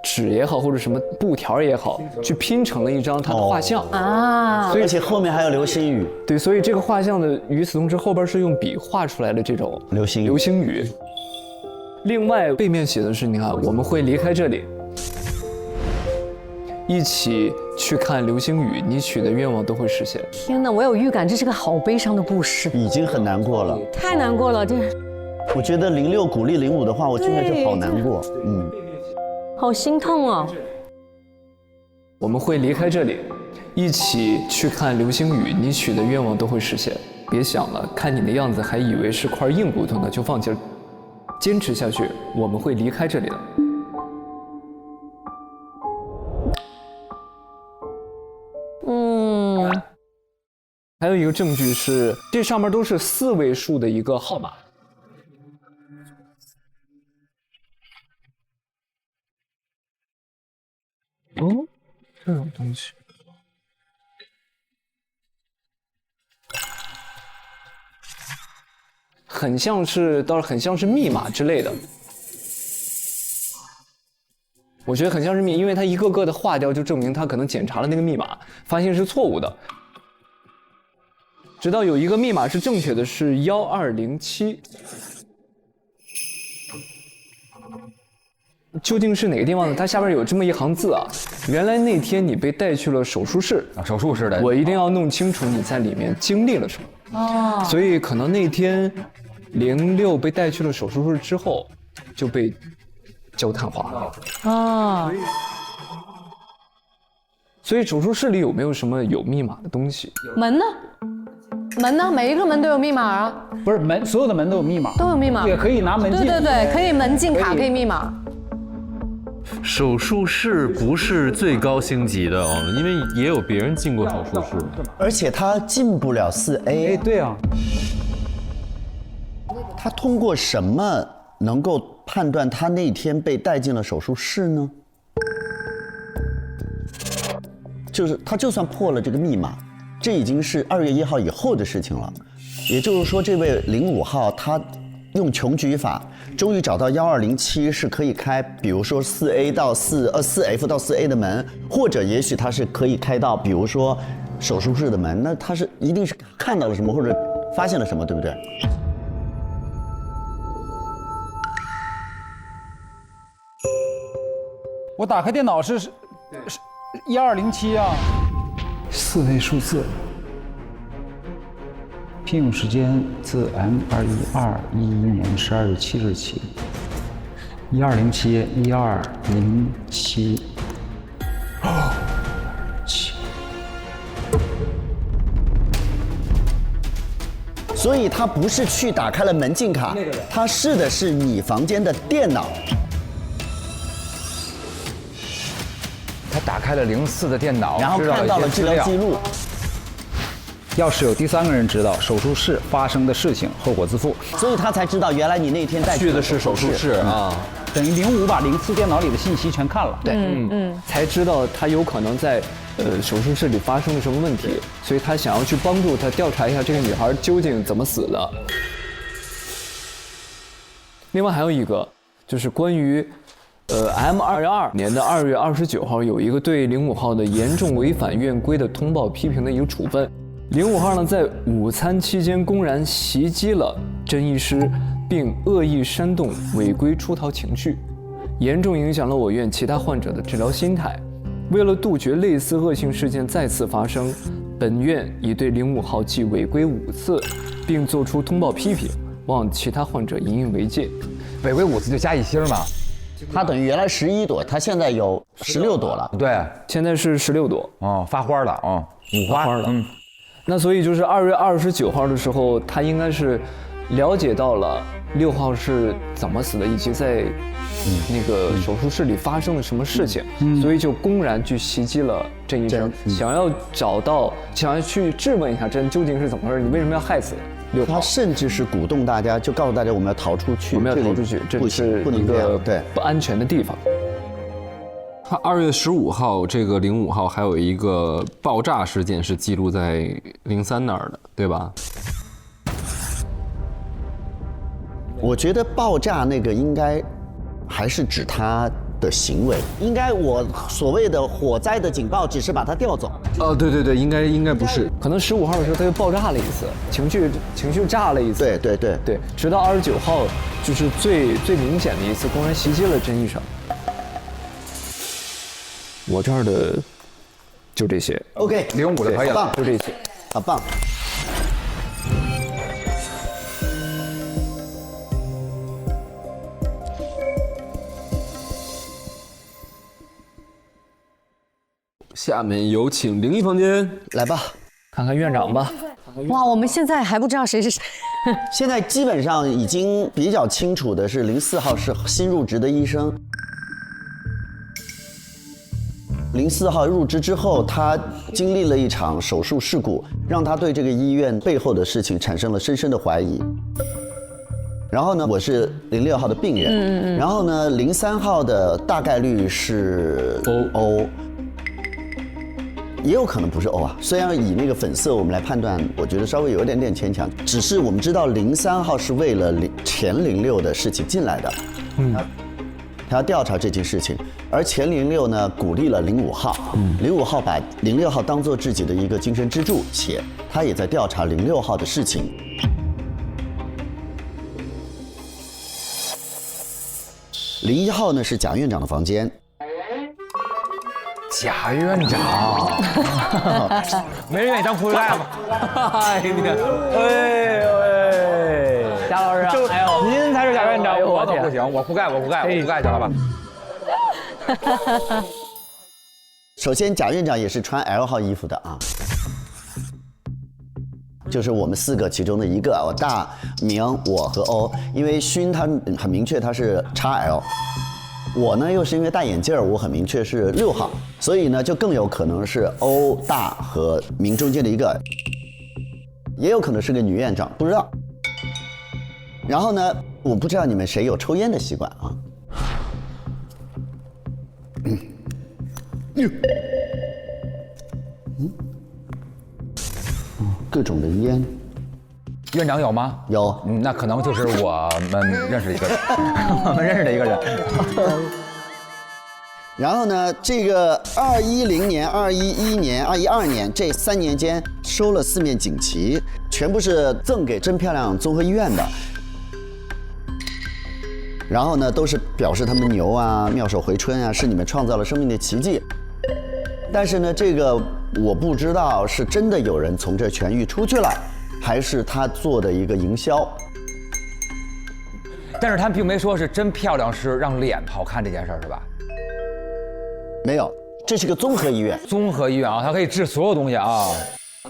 纸也好，或者什么布条也好，去拼成了一张他的画像啊。而且后面还有流星雨。对，所以这个画像的与此同时，后边是用笔画出来的这种流星雨。另外背面写的是，你看我们会离开这里，一起去看流星雨，你许的愿望都会实现。天哪，我有预感这是个好悲伤的故事，已经很难过了，太难过了。这我觉得06鼓励05的话，我听着就好难过，好心痛哦。我们会离开这里，一起去看流星雨，你许的愿望都会实现。别想了，看你的样子还以为是块硬骨头呢，就放弃了。坚持下去，我们会离开这里的。还有一个证据是，这上面都是4位数的一个号码。哦，这种东西。很像是，倒是很像是密码之类的。觉得很像是密，因为他一个个的划掉，就证明他可能检查了那个密码，发现是错误的。直到有一个密码是正确的，是1207。究竟是哪个地方呢？它下边有这么一行字啊，原来那天你被带去了手术室啊，手术室的，我一定要弄清楚你在里面经历了什么。哦，所以可能那天06被带去了手术室之后，就被焦炭化了。啊，所以手术室里有没有什么有密码的东西？门呢？门呢？每一个门都有密码啊？不是门，所有的门都有密码，都有密码，也可以拿门禁。对对对，可以门禁卡，可以密码。手术室不是最高星级的哦，因为也有别人进过手术室，而且他进不了4A。哎，对啊。他通过什么能够判断他那天被带进了手术室呢？就是他就算破了这个密码，这已经是2月1号以后的事情了。也就是说，这位05号他用穷举法，终于找到1207是可以开，比如说4A 到4F 到4A 的门，或者也许他是可以开到，比如说手术室的门。那他是一定是看到了什么，或者发现了什么，对不对？我打开电脑是1207啊，4位数字。聘用时间自 M21211年12月7日起，1207 1207。所以他不是去打开了门禁卡，他试的是你房间的电脑。他打开了04的电脑，然后看到了治疗记录。要是有第3个人知道手术室发生的事情，后果自负。所以他才知道原来你那天带去的是手术室啊。等于05把04电脑里的信息全看了。对，才知道他有可能在手术室里发生了什么问题，所以他想要去帮助他调查一下这个女孩究竟怎么死的。另外还有一个就是关于M212年的2月29号有一个对05号的严重违反院规的通报批评的一个处分。05号呢在午餐期间公然袭击了甄医师，并恶意煽动违规出逃情绪，严重影响了我院其他患者的治疗心态。为了杜绝类似恶性事件再次发生，本院已对05号记违规5次，并作出通报批评，望其他患者引以为戒。违规5次就加1星嘛。他等于原来11朵，他现在有16朵了。对，现在是16朵。哦，发花了哦，5花了。那所以就是2月29号的时候，他应该是了解到了6号是怎么死的，以及在那个手术室里发生了什么事情，所以就公然去袭击了甄医生，想要去质问一下甄究竟是怎么回事，你为什么要害死6号？他甚至是鼓动大家，就告诉大家我们要逃出去，我们要逃出去，这是一个不安全的地方。他2月15号这个05号还有一个爆炸事件是记录在03那儿的，对吧？我觉得爆炸那个应该还是指他的行为，应该我所谓的火灾的警报只是把他调走。对对对，应该不是，可能15号的时候他又爆炸了一次，情绪炸了一次。对对对对，直到29号就是最明显的一次公然袭击了甄医生。我这儿的就这些。OK， 05的可以了，就这些，好棒。下面有请灵异房间来吧，看看院长吧。哇，我们现在还不知道谁是谁。现在基本上已经比较清楚的是04号是新入职的医生。04号入职之后，他经历了一场手术事故，让他对这个医院背后的事情产生了深深的怀疑。然后呢，我是06号的病人，然后呢，03号的大概率是 O， 也有可能不是 O 啊。虽然以那个粉色我们来判断，我觉得稍微有一点点牵强。只是我们知道03号是为了前06的事情进来的，他要调查这件事情。而钱06呢，鼓励了05号，05号把06号当做自己的一个精神支柱，且他也在调查06号的事情。01号呢是贾院长的房间。贾院长，没人愿意当铺盖吗？哎喂，贾老师，哎呦，您才是贾院长，我可不行，我铺盖，我铺盖，知道吧？首先，贾院长也是穿 L 号衣服的啊，就是我们4个其中的一个，我大明我和欧，因为勋他很明确他是 XL。我呢又是因为戴眼镜，我很明确是6号，所以呢就更有可能是欧大和明中间的一个，也有可能是个女院长，不知道。然后呢，我不知道你们谁有抽烟的习惯啊？各种的烟。院长有吗？有，那可能就是我们认识的一个人，我们认识的一个人。然后呢，这个210年、211年、212年这3年间收了4面锦旗，全部是赠给真漂亮综合医院的。然后呢，都是表示他们牛啊、妙手回春啊，是你们创造了生命的奇迹。但是呢，这个我不知道是真的有人从这痊愈出去了，还是他做的一个营销。但是他并没说是真漂亮是让脸好看这件事儿，是吧？没有，这是个综合医院。综合医院啊，它可以治所有东西啊。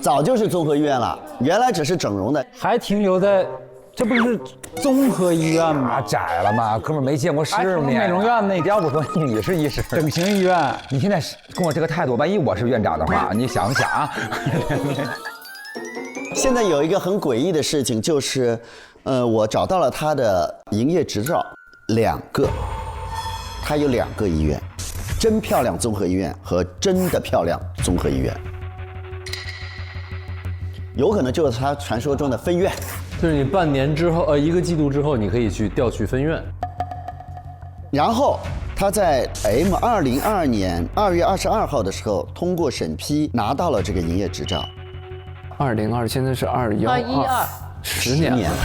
早就是综合医院了，原来只是整容的，还停留在，这不是综合医院吗？窄了嘛，哥们儿没见过世面。美容院那要不说你是医师，整形医院，你现在跟我这个态度，万一我是院长的话，你想想啊。现在有一个很诡异的事情，就是，我找到了他的营业执照，2个，他有2个医院，真漂亮综合医院和真的漂亮综合医院，有可能就是他传说中的分院。就是你半年之后，1个季度之后，你可以去调去分院。然后他在 M2022年2月22号的时候通过审批拿到了这个营业执照。202，现在是212，10年了，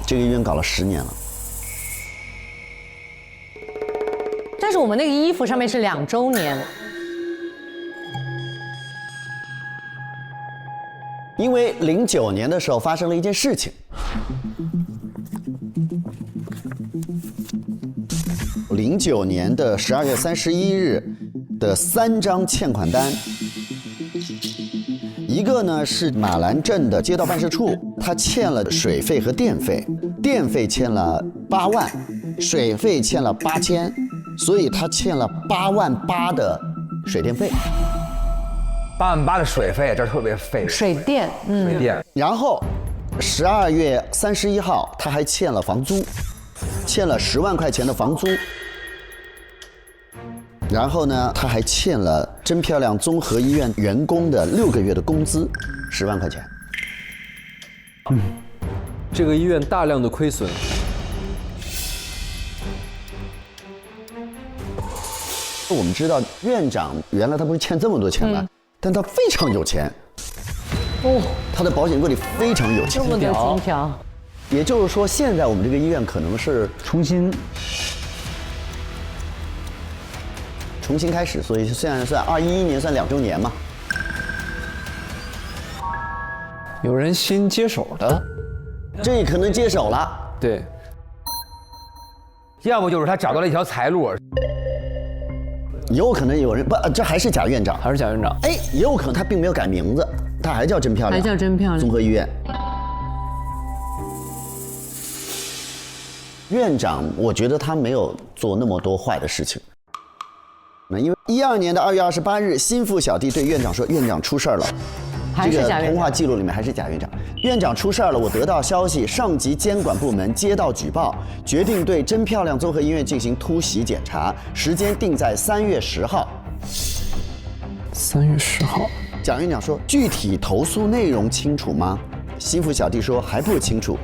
这个医院搞了10年了。但是我们那个衣服上面是2周年。因为09年的时候发生了一件事情，09年的12月31日的3张欠款单，一个呢是马兰镇的街道办事处，他欠了水费和电费，电费欠了8万，水费欠了8000，所以他欠了8万8的水电费。8万8的水费，这特别费。水电，水电。然后12月31号，他还欠了房租，欠了10万块钱的房租。然后呢，他还欠了真漂亮综合医院员工的6个月的工资，10万块钱。这个医院大量的亏损。我们知道院长原来他不是欠这么多钱吗？但他非常有钱。他的保险柜里非常有钱。这么多金条。也就是说，现在我们这个医院可能是重新开始，所以现在算2011年算2周年嘛。有人新接手的，这可能接手了。对，要不就是他找到了一条财路。有可能有人不，这还是贾院长，还是贾院长。哎，也有可能他并没有改名字，他还叫真漂亮，还叫真漂亮综合医院。院长，我觉得他没有做那么多坏的事情。那因为12年的2月28日，心腹小弟对院长说：“院长出事儿了。”还是贾院长。这个通话记录里面还是贾院长。院长出事儿了，我得到消息，上级监管部门接到举报，决定对真漂亮综合医院进行突袭检查，时间定在3月10号。3月10号。贾院长说：“具体投诉内容清楚吗？”心腹小弟说：“还不清楚。”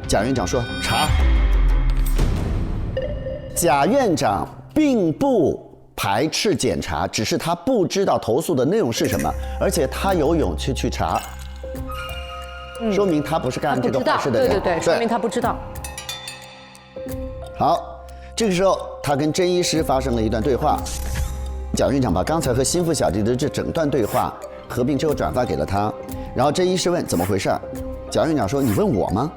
贾院长说：“查。”贾院长并不排斥检查，只是他不知道投诉的内容是什么，而且他有勇气去查，说明他不是干这个坏事的人。对，说明他不知道。好，这个时候他跟甄医师发生了一段对话，贾院长把刚才和心腹小弟的这整段对话合并之后转发给了他，然后甄医师问怎么回事，贾院长说你问我吗？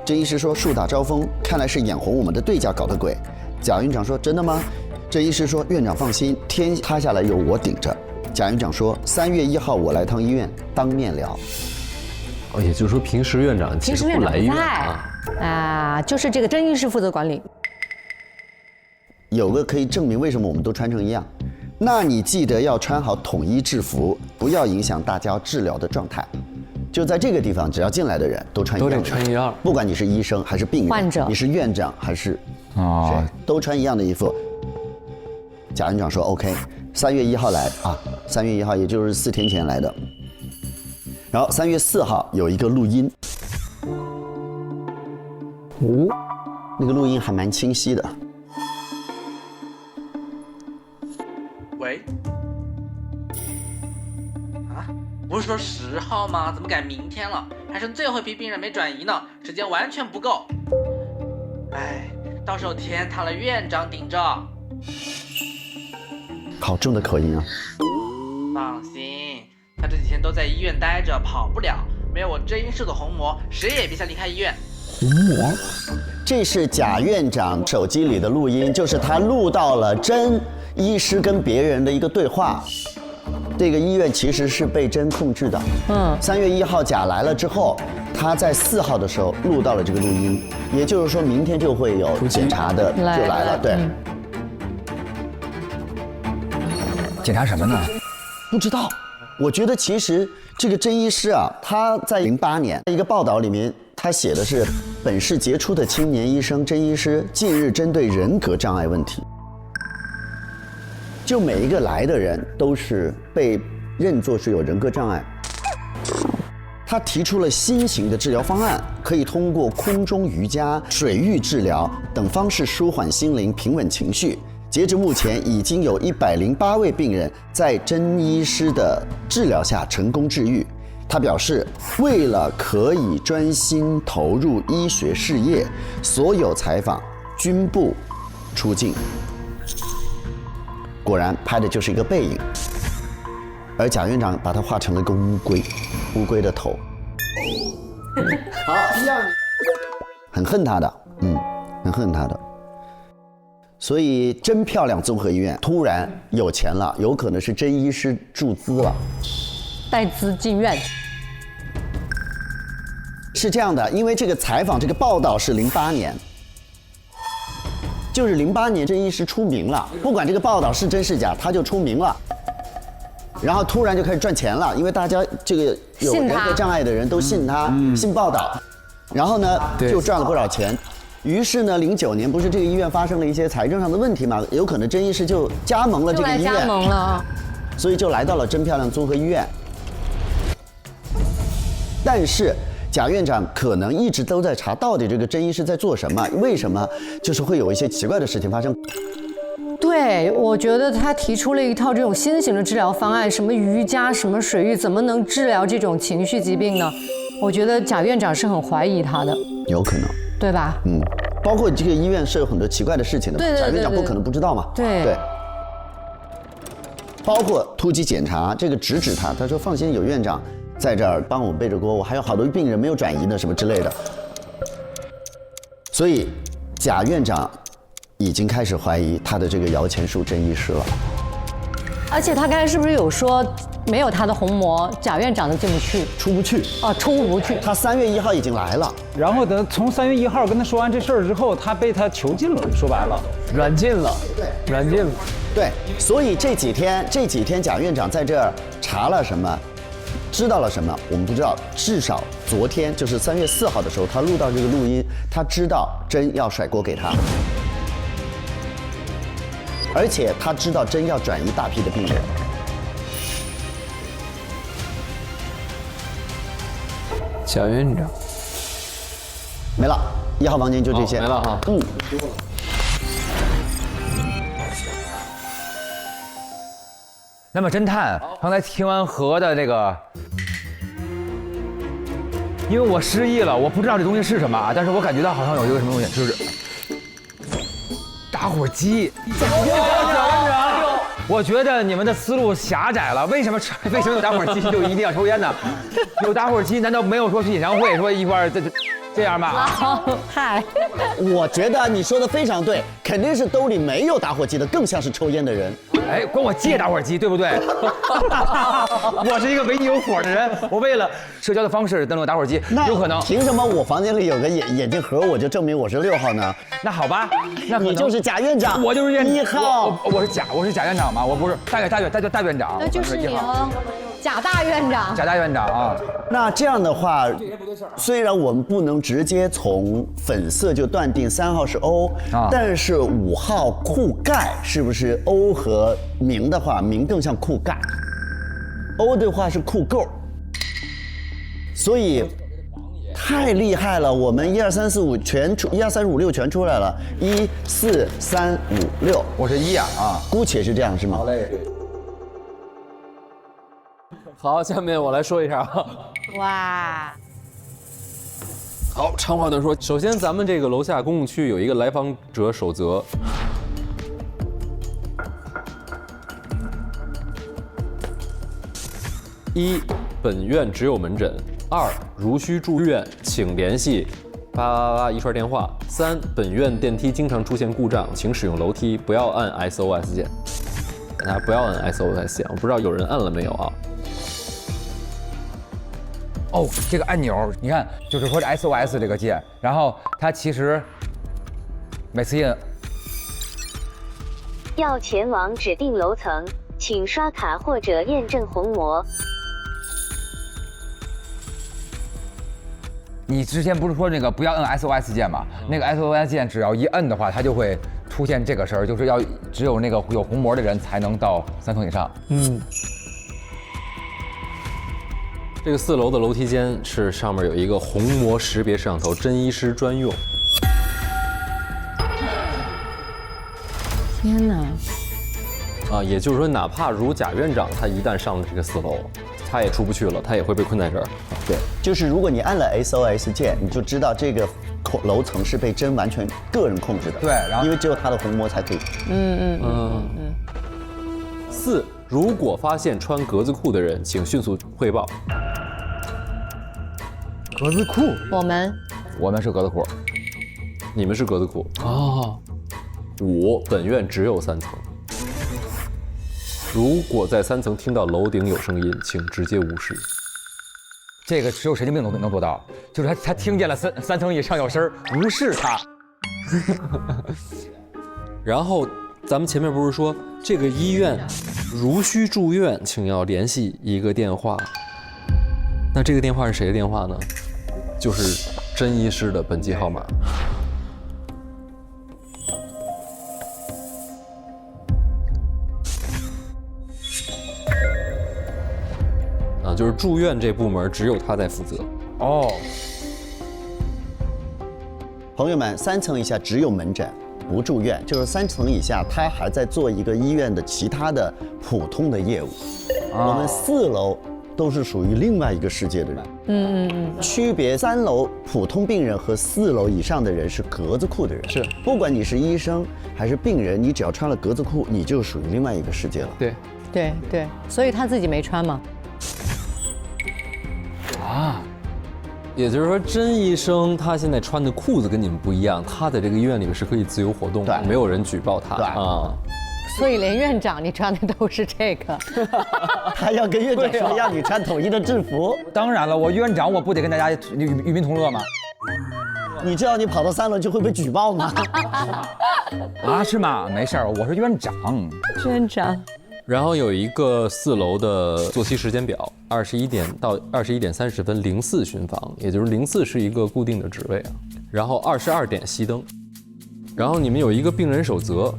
甄医师说树大招风，看来是眼红我们的对家搞的鬼。贾院长说真的吗？甄医师说院长放心，天塌下来有我顶着。贾院长说3月1号我来趟医院当面聊。哦，也就是说平时院长其实不来医院啊，就是这个甄医师负责管理。有个可以证明为什么我们都穿成一样，那你记得要穿好统一制服，不要影响大家治疗的状态。就在这个地方，只要进来的人都穿一样，都得穿一样，不管你是医生还是病人，患者，你是院长还是谁，都穿一样的衣服。贾院长说 OK， 3月1号来啊，3月1号也就是4天前来的。然后3月4号有一个录音，那个录音还蛮清晰的。喂，啊，不是说10号吗？怎么改明天了？还剩最后一批病人没转移呢，时间完全不够。哎，到时候天塌了，院长顶着。好重的口音啊！放心，他这几天都在医院待着，跑不了。没有我甄医师的虹膜，谁也别想离开医院。虹膜？这是贾院长手机里的录音，就是他录到了甄医师跟别人的一个对话。这个医院其实是被甄控制的。3月1号贾来了之后，他在4号的时候录到了这个录音，也就是说明天就会有检查的就来了。对。检查什么呢？不知道。我觉得其实这个甄医师啊，他在08年一个报道里面，他写的是本市杰出的青年医生甄医师近日针对人格障碍问题，就每一个来的人都是被认作是有人格障碍。他提出了新型的治疗方案，可以通过空中瑜伽、水域治疗等方式舒缓心灵、平稳情绪。截至目前，已经有108位病人在甄医师的治疗下成功治愈。他表示，为了可以专心投入医学事业，所有采访均不出镜。果然，拍的就是一个背影，而贾院长把它画成了个乌龟，乌龟的头。好，第二，很恨他的，很恨他的。所以真漂亮综合医院突然有钱了，有可能是甄医师注资了，带资进院。是这样的，因为这个采访这个报道是08年，就是08年甄医师出名了，不管这个报道是真是假，他就出名了，然后突然就开始赚钱了，因为大家这个有人格障碍的人都信他，信报道，然后呢就赚了不少钱。于是呢，09年不是这个医院发生了一些财政上的问题嘛，有可能甄医师就加盟了这个医院，加盟了，所以就来到了真漂亮综合医院。但是贾院长可能一直都在查到底这个甄医师在做什么，为什么就是会有一些奇怪的事情发生。对，我觉得他提出了一套这种新型的治疗方案，什么瑜伽，什么水域，怎么能治疗这种情绪疾病呢？我觉得贾院长是很怀疑他的，有可能，对吧？包括这个医院是有很多奇怪的事情的嘛，贾院长不可能不知道嘛。对。包括突击检查，这个直指他，他说放心，有院长在这儿帮我背着锅，我还有好多病人没有转移呢，什么之类的。所以贾院长已经开始怀疑他的这个摇钱树甄医师了。而且他刚才是不是有说，没有他的虹膜，贾院长都进不去，出不去出不去。他3月1号已经来了，然后等从3月1号跟他说完这事儿之后，他被他囚禁了，说白了，软禁了，软禁了。对，所以这几天贾院长在这儿查了什么，知道了什么，我们不知道。至少昨天就是3月4号的时候，他录到这个录音，他知道甄要甩锅给他。而且他知道甄要转移大批的病人。贾院长没了，1号房间就这些，没了哈。那么侦探，刚才听完何的这个，因为我失忆了，我不知道这东西是什么，但是我感觉到好像有一个什么东西，就是打火机。我觉得你们的思路狭窄了，为什么有打火机就一定要抽烟呢？有打火机难道没有说去演唱会说一块儿这样吗？嗨，我觉得你说的非常对，肯定是兜里没有打火机的，更像是抽烟的人。哎，管我借打火机，对不对？我是一个为你有火的人，我为了社交的方式登录打火机，有可能。凭什么我房间里有个眼镜盒，我就证明我是6号呢？那好吧，那你就是贾院长，我就是1号，我是贾院长吗？我不是大院长，那就是你哦，贾大院长。贾大院长啊。那这样的话，虽然我们不能直接从粉色就断定3号是欧，但是5号酷盖是不是欧和明的话，明更像酷盖，欧的话是酷够，所以太厉害了。我们1、2、3、4、5全出，1、2、3、4、5、6全出来了，1、4、3、5、6，我是1啊，姑且是这样是吗？好嘞。好，下面我来说一下啊。哇。好，长话短说。首先，咱们这个楼下公共区有一个来访者守则。1. 本院只有门诊。2. 如需住院，请联系888一串电话。3. 本院电梯经常出现故障，请使用楼梯，不要按 SOS 键。大家不要按 SOS 键，我不知道有人按了没有啊？哦，这个按钮，你看，就是说这 SOS 这个键，然后它其实每次按要前往指定楼层，请刷卡或者验证虹膜。你之前不是说那个不要按 SOS 键吗？那个 SOS 键只要一摁的话，它就会出现这个事儿，就是要只有那个有虹膜的人才能到3层以上。这个4楼的楼梯间是上面有一个虹膜识别摄像头，真医师专用。天哪！啊，也就是说，哪怕如贾院长他一旦上了这个4楼，他也出不去了，他也会被困在这儿。对，就是如果你按了 SOS 键，你就知道这个楼层是被真完全个人控制的。对，然后因为只有他的虹膜才可以。4. 如果发现穿格子裤的人，请迅速汇报。格子裤，我们是格子裤，你们是格子裤哦。5. 本院只有3层，如果在3层听到楼顶有声音，请直接无视。这个只有神经病能做到，就是他听见了三层以上有声，无视他。然后咱们前面不是说这个医院如需住院，请要联系一个电话。那这个电话是谁的电话呢？就是甄医师的本机号码。啊，就是住院这部门只有他在负责。哦，朋友们，3层以下只有门诊，不住院，就是3层以下他还在做一个医院的其他的普通的业务。我们4楼都是属于另外一个世界的人。区别3楼普通病人和4楼以上的人是格子裤的人。是，不管你是医生还是病人，你只要穿了格子裤，你就属于另外一个世界了。对，所以他自己没穿嘛。啊，也就是说，甄医生他现在穿的裤子跟你们不一样，他在这个医院里面是可以自由活动的，没有人举报他啊。所以连院长你穿的都是这个，他要跟院长说要你穿统一的制服。当然了，我院长我不得跟大家与民同乐吗？你知道你跑到3楼就会被举报吗？啊，是吗？没事儿，我是院长。院长。然后有一个4楼的作息时间表，21点到21点30分04巡房，也就是04是一个固定的职位啊。然后22点熄灯。然后你们有一个病人守则，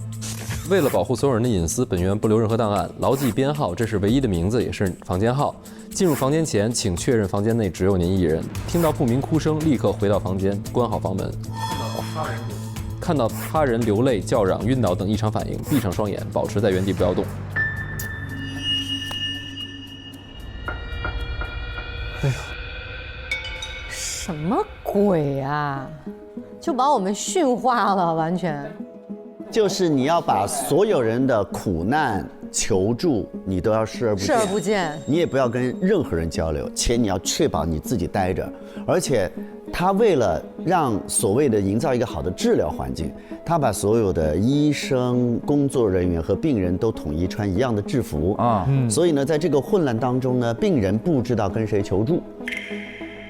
为了保护所有人的隐私，本院不留任何档案，牢记编号，这是唯一的名字，也是房间号。进入房间前，请确认房间内只有您一人。听到不明哭声，立刻回到房间，关好房门。看到他人流泪、叫嚷、晕倒等异常反应，闭上双眼，保持在原地不要动。什么鬼啊！就把我们驯化了，完全。就是你要把所有人的苦难求助，你都要视而不见。视而不见。你也不要跟任何人交流，且你要确保你自己待着。而且，他为了让所谓的营造一个好的治疗环境，他把所有的医生、工作人员和病人都统一穿一样的制服啊。所以呢，在这个混乱当中呢，病人不知道跟谁求助。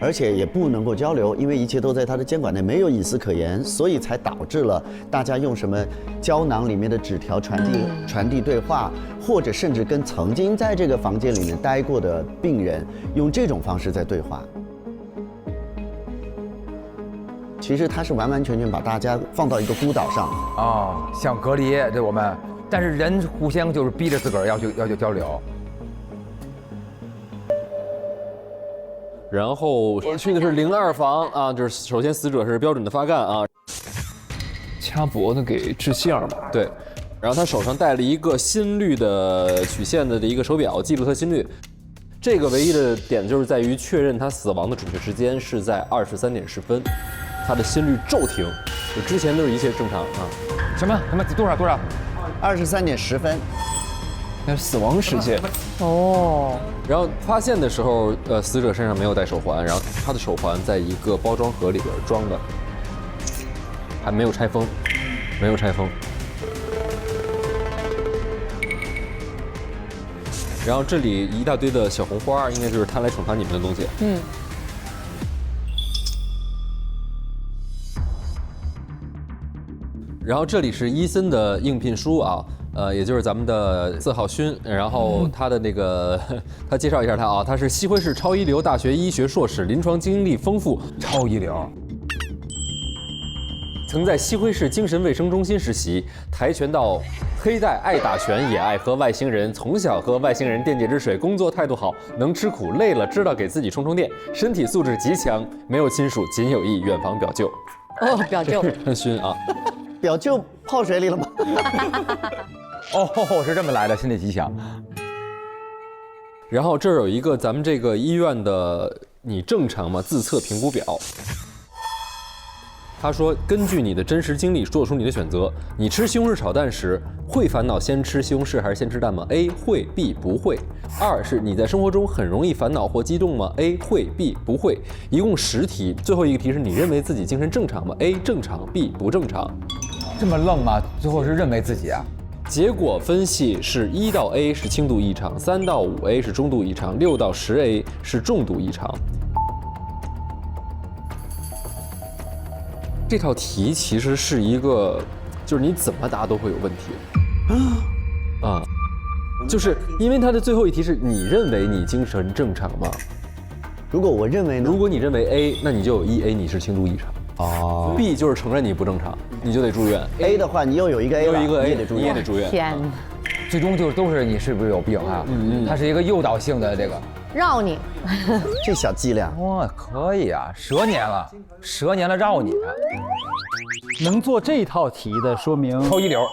而且也不能够交流，因为一切都在他的监管内，没有隐私可言，所以才导致了大家用什么胶囊里面的纸条传递对话，或者甚至跟曾经在这个房间里面待过的病人用这种方式在对话。其实他是完完全全把大家放到一个孤岛上啊，想隔离对我们，但是人互相就是逼着自个儿要去交流。然后去的是02房啊，就是首先死者是标准的发干啊，掐脖子给窒息二嘛。对，然后他手上戴了一个心率的曲线的一个手表，记录他心率。这个唯一的点就是在于确认他死亡的准确时间是在23点10分，他的心率骤停，就之前都是一切正常啊。什么多少？23点10分。那是死亡时间哦。然后发现的时候，死者身上没有戴手环，然后他的手环在一个包装盒里边装的，还没有拆封，没有拆封。然后这里一大堆的小红花，应该就是他来惩罚你们的东西。嗯。然后这里是伊森的应聘书啊。也就是咱们的4号勋，然后他的那个，他介绍一下他啊，他是西辉市超一流大学医学硕士，临床经历丰富，超一流。曾在西辉市精神卫生中心实习，跆拳道黑带，爱打拳，也爱喝外星人，从小喝外星人电解质水，工作态度好，能吃苦，累了知道给自己充电，身体素质极强，没有亲属，仅有意远房表舅。哦，表舅。勋啊，表舅泡水里了吗？哦，是这么来的，身体极强。然后这儿有一个咱们这个医院的你正常吗自测评估表。他说，根据你的真实经历做出你的选择。你吃西红柿炒蛋时会烦恼先吃西红柿还是先吃蛋吗 ？A 会 ，B 不会。2是你在生活中很容易烦恼或激动吗 ？A 会 ，B 不会。一共10题，最后一个题是你认为自己精神正常吗 ？A 正常 ，B 不正常。这么愣吗？最后是认为自己啊？结果分析是1到 A 是轻度异常，3到5A 是中度异常，6到10A 是重度异常。这套题其实是一个，就是你怎么答都会有问题啊，就是因为它的最后一题是你认为你精神正常吗？如果我认为呢？如果你认为 A， 那你就有1A 你是轻度异常。哦 ，B 就是承认你不正常，你就得住院。A 的话，你又有一个 A 了，又一个 A， 你也得住院。天哪！最终就都是你是不是有病啊？它是一个诱导性的这个。绕你，这小伎俩哇，可以啊，蛇年了绕你。能做这套题的，说明超一流，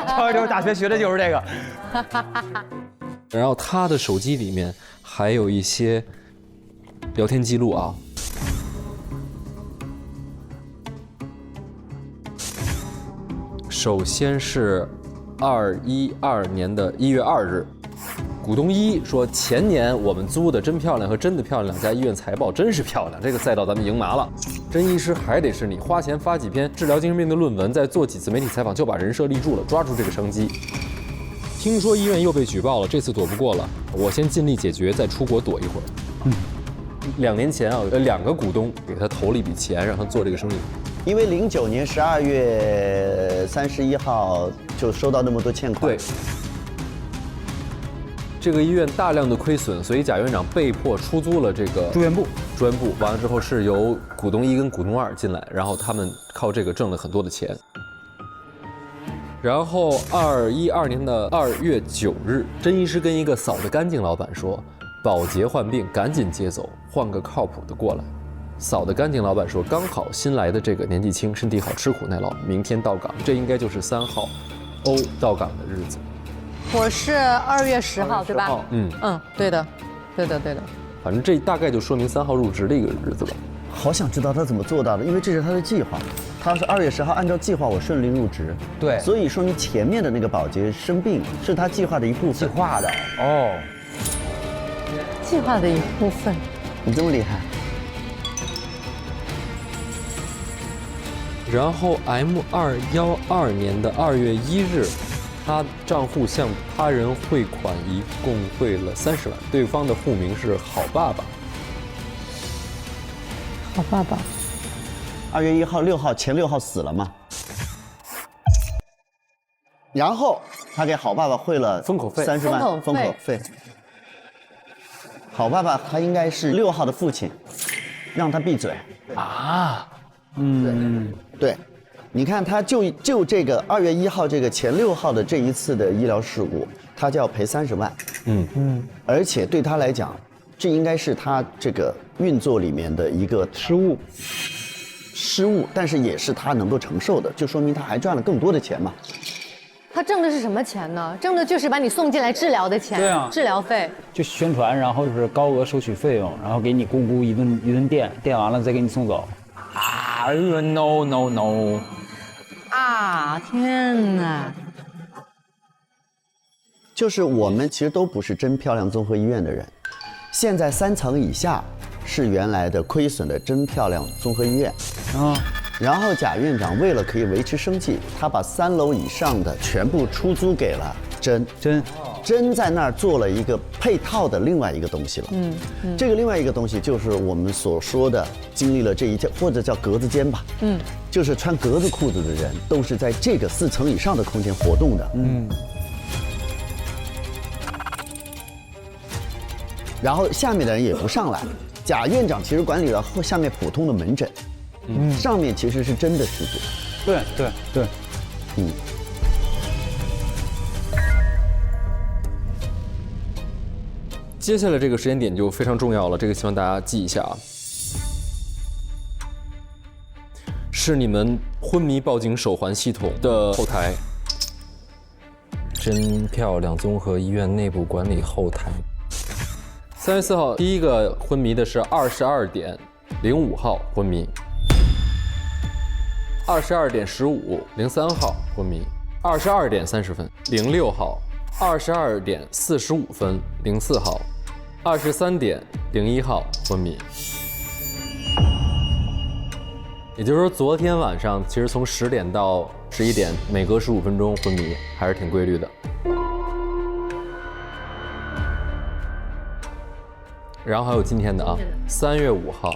超一流大学学的就是这个。然后他的手机里面还有一些聊天记录啊。首先是2012年的1月2日，股东一说，前年我们租的真漂亮和真的漂亮2家医院财报真是漂亮，这个赛道咱们赢麻了。真医师还得是你，花钱发几篇治疗精神病的论文，再做几次媒体采访，就把人设立住了，抓住这个商机。听说医院又被举报了，这次躲不过了，我先尽力解决，再出国躲一会儿。2年前啊，2个股东给他投了一笔钱，让他做这个生意。因为09年12月31号就收到那么多欠款。对。这个医院大量的亏损，所以贾院长被迫出租了这个住院部。完了之后是由股东一跟股东2进来，然后他们靠这个挣了很多的钱。然后2012年的2月9日，甄医师跟一个扫得干净老板说，保洁患病，赶紧接走，换个靠谱的过来。扫得干净老板说，刚好新来的这个年纪轻，身体好，吃苦耐劳，明天到岗。这应该就是3号欧到岗的日子。我是2月10号，对吧？嗯，对的。反正这大概就说明3号入职的一个日子吧。好想知道他怎么做到的，因为这是他的计划。他是2月10号按照计划我顺利入职，对，所以说明前面的那个保洁生病是他计划的一部分。计划的哦，计划的一部分。你这么厉害。然后 M212年的2月1日，他账户向他人汇款一共汇了30万，对方的户名是好爸爸。好爸爸。2月1号、6号前6号死了嘛？然后他给好爸爸汇了封口费30万封口费。好爸爸他应该是6号的父亲，让他闭嘴啊。对，你看他就这个2月1号这个前6号的这一次的医疗事故，他就要赔30万。而且对他来讲，这应该是他这个运作里面的一个失误，但是也是他能够承受的，就说明他还赚了更多的钱嘛。他挣的是什么钱呢？挣的就是把你送进来治疗的钱，对啊，治疗费。就宣传，然后就是高额收取费用，然后给你咕咕一顿电完了再给你送走。啊 ，no！ 啊，天哪！就是我们其实都不是真漂亮综合医院的人，现在3层以下是原来的亏损的真漂亮综合医院啊。然后贾院长为了可以维持生计，他把3楼以上的全部出租给了真在那儿做了一个配套的另外一个东西了。这个另外一个东西就是我们所说的经历了这一切，或者叫格子间吧。就是穿格子裤子的人都是在这个4层以上的空间活动的。然后下面的人也不上来，贾院长其实管理了下面普通的门诊，上面其实是真的事故。对，接下来这个时间点就非常重要了，这个希望大家记一下啊，是你们昏迷报警手环系统的后台，真漂亮综合医院内部管理后台。3月4号，第一个昏迷的是22点05号昏迷，22点15 03号昏迷，22点30分06号，22点45分04号，23点01号昏迷。也就是说，昨天晚上其实从10点到11点，每隔15分钟昏迷，还是挺规律的。然后还有今天的啊，3月5号，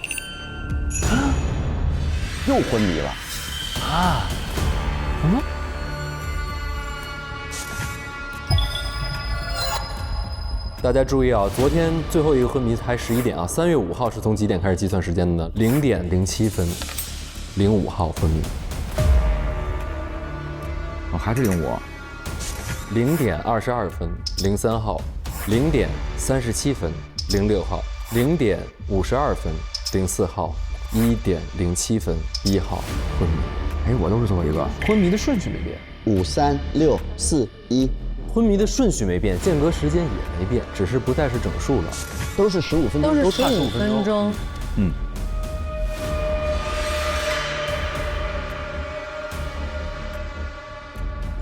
又昏迷了啊？大家注意啊，昨天最后一个昏迷才11点啊，3月5号是从几点开始计算时间的呢？0点07分，05号昏迷。还是05。0点22分，03号；0点37分，06号；0点52分，04号；1点07分，1号昏迷。哎，我都是最后一个。昏迷的顺序没变，5、3、6、4、1。昏迷的顺序没变，间隔时间也没变，只是不再是整数了，都是15分钟，都是15分钟。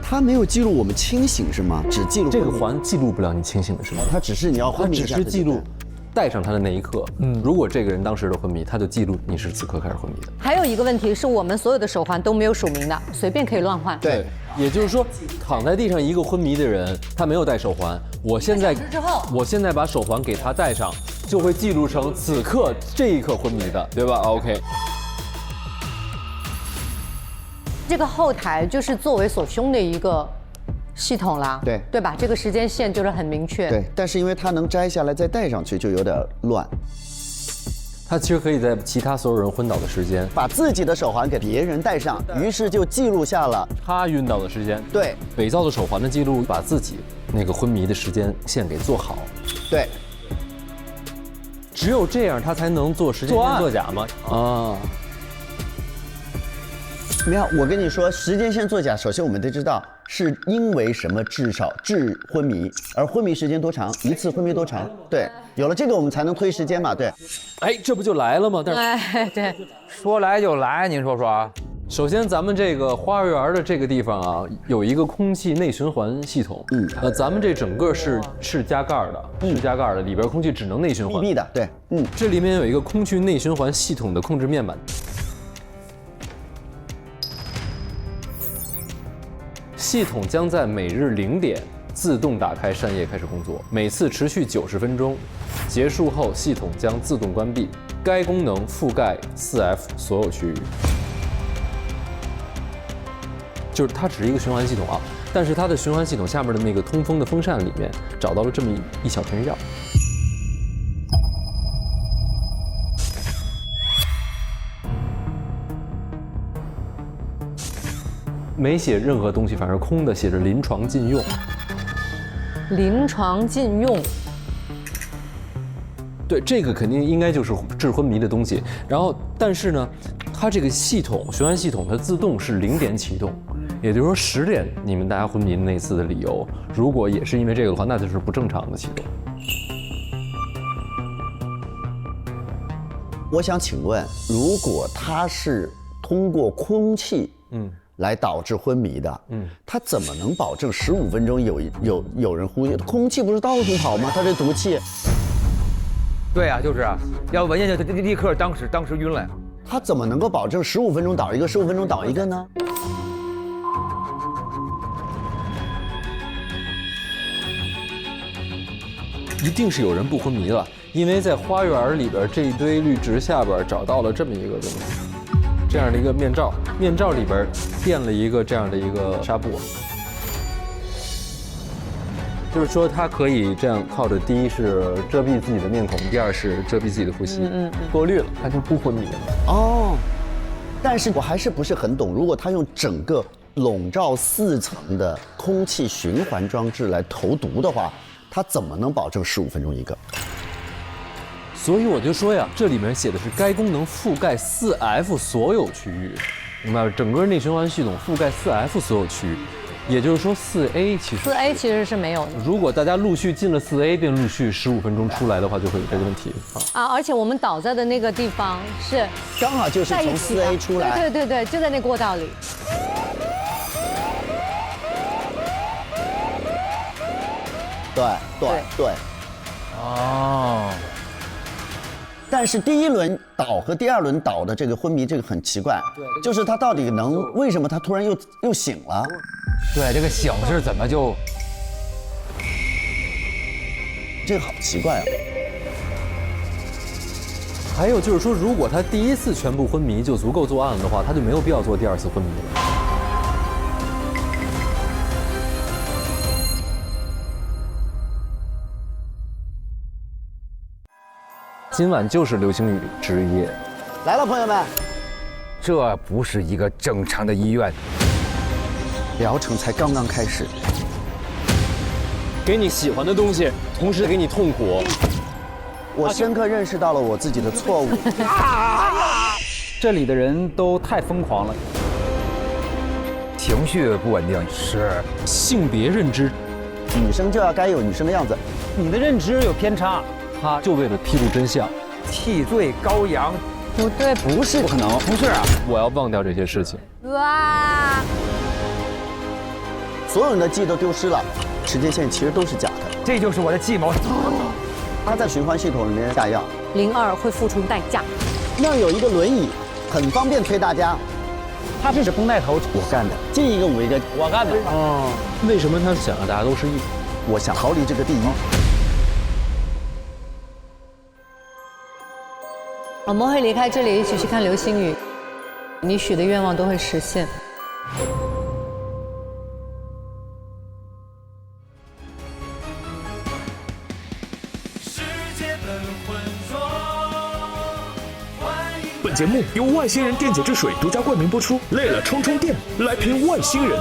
他没有记录我们清醒是吗？只记录这个环记录不了你清醒的时候，他只是你要昏迷一下，他只是记录带上他的那一刻。如果这个人当时的昏迷，他就记录你是此刻开始昏迷的。还有一个问题是我们所有的手环都没有署名的，随便可以乱换。对，也就是说，躺在地上一个昏迷的人，他没有戴手环，我现在把手环给他戴上，就会记录成此刻这一刻昏迷的，对吧 ？OK。这个后台就是作为所凶的一个系统啦，对吧？这个时间线就是很明确。对，但是因为它能摘下来再戴上去，就有点乱。他其实可以在其他所有人昏倒的时间，把自己的手环给别人戴上，于是就记录下了他晕倒的时间。对，伪造的手环的记录，把自己那个昏迷的时间线给做好。对，只有这样，他才能做时间线作假吗？啊。没有，我跟你说，时间线作假，首先我们得知道是因为什么致昏迷，而昏迷时间多长，一次昏迷多长？对，有了这个我们才能推时间嘛，对。哎，这不就来了吗？但是，哎，对，说来就来，您说说。首先，咱们这个花园的这个地方啊，有一个空气内循环系统。咱们这整个是加盖的，是加盖的，里边空气只能内循环，密闭的，对，这里面有一个空气内循环系统的控制面板。系统将在每日0点自动打开扇叶开始工作，每次持续90分钟，结束后系统将自动关闭。该功能覆盖4F 所有区域。就是它只是一个循环系统啊，但是它的循环系统下面的那个通风的风扇里面找到了这么一小片药。没写任何东西，反正空的，写着临床禁用。临床禁用。对，这个肯定应该就是治昏迷的东西。然后，但是呢，它这个系统循环系统它自动是0点启动，也就是说10点你们大家昏迷那次的理由，如果也是因为这个的话，那就是不正常的启动。我想请问，如果它是通过空气，来导致昏迷的，它怎么能保证15分钟有人呼吸？空气不是到处跑吗？它这毒气。对啊，就是啊，要闻见就立刻当时晕了呀。它怎么能够保证15分钟倒一个，15分钟倒一个呢？一定是有人不昏迷了，因为在花园里边这一堆绿植下边找到了这么一个东西，这样的一个面罩，面罩里边垫了一个这样的一个纱布。就是说，它可以这样靠着，第一是遮蔽自己的面孔，第二是遮蔽自己的呼吸，过滤了，它就不昏迷了。哦，但是我还是不是很懂，如果它用整个笼罩4层的空气循环装置来投毒的话，它怎么能保证15分钟一个？所以我就说呀，这里面写的是该功能覆盖4F 所有区域，明白吗？整个内循环系统覆盖4F 所有区域。也就是说，4A 其实是没有的。如果大家陆续进了4A，并陆续15分钟出来的话，就会有这个问题啊。而且我们倒在的那个地方是刚好就是从4A 出来，对，就在那过道里。对。哦。但是第一轮倒和第2轮倒的这个昏迷，这个很奇怪，就是他到底为什么他突然又醒了？对，这个醒是怎么就？这个好奇怪啊！还有就是说，如果他第1次全部昏迷就足够作案的话，他就没有必要做第2次昏迷了。今晚就是流星雨之夜，来了，朋友们，这不是一个正常的医院，疗程才刚刚开始，给你喜欢的东西，同时给你痛苦。我深刻认识到了我自己的错误。这里的人都太疯狂了，情绪不稳定，是性别认知，女生就要该有女生的样子，你的认知有偏差。他就为了披露真相，替罪羔羊，不对，不是，不可能，不是啊！我要忘掉这些事情。哇！所有人的记忆都丢失了，时间线其实都是假的，这就是我的计谋。他在循环系统里面下药，02会付出代价。那儿有一个轮椅，很方便推大家。他这是绷带头，我干的，进一个5一个，我干的。哦，为什么他想让大家都失忆？我想逃离这个地狱。我们会离开这里，一起去看流星雨，你许的愿望都会实现。本节目由外星人电解质水独家冠名播出，累了充充电，来瓶外星人。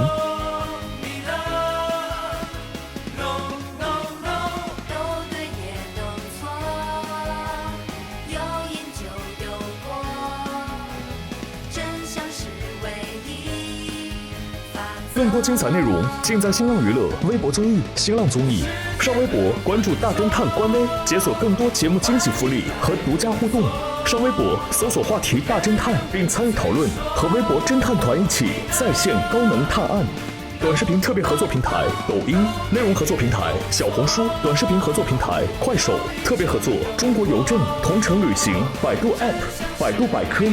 更多精彩内容尽在新浪娱乐微博综艺、新浪综艺。上微博关注大侦探官微，解锁更多节目惊喜福利和独家互动。上微博搜索话题大侦探，并参与讨论，和微博侦探团一起在线高能探案。短视频特别合作平台抖音，内容合作平台小红书，短视频合作平台快手，特别合作中国邮政、同程旅行、百度 App、百度百科。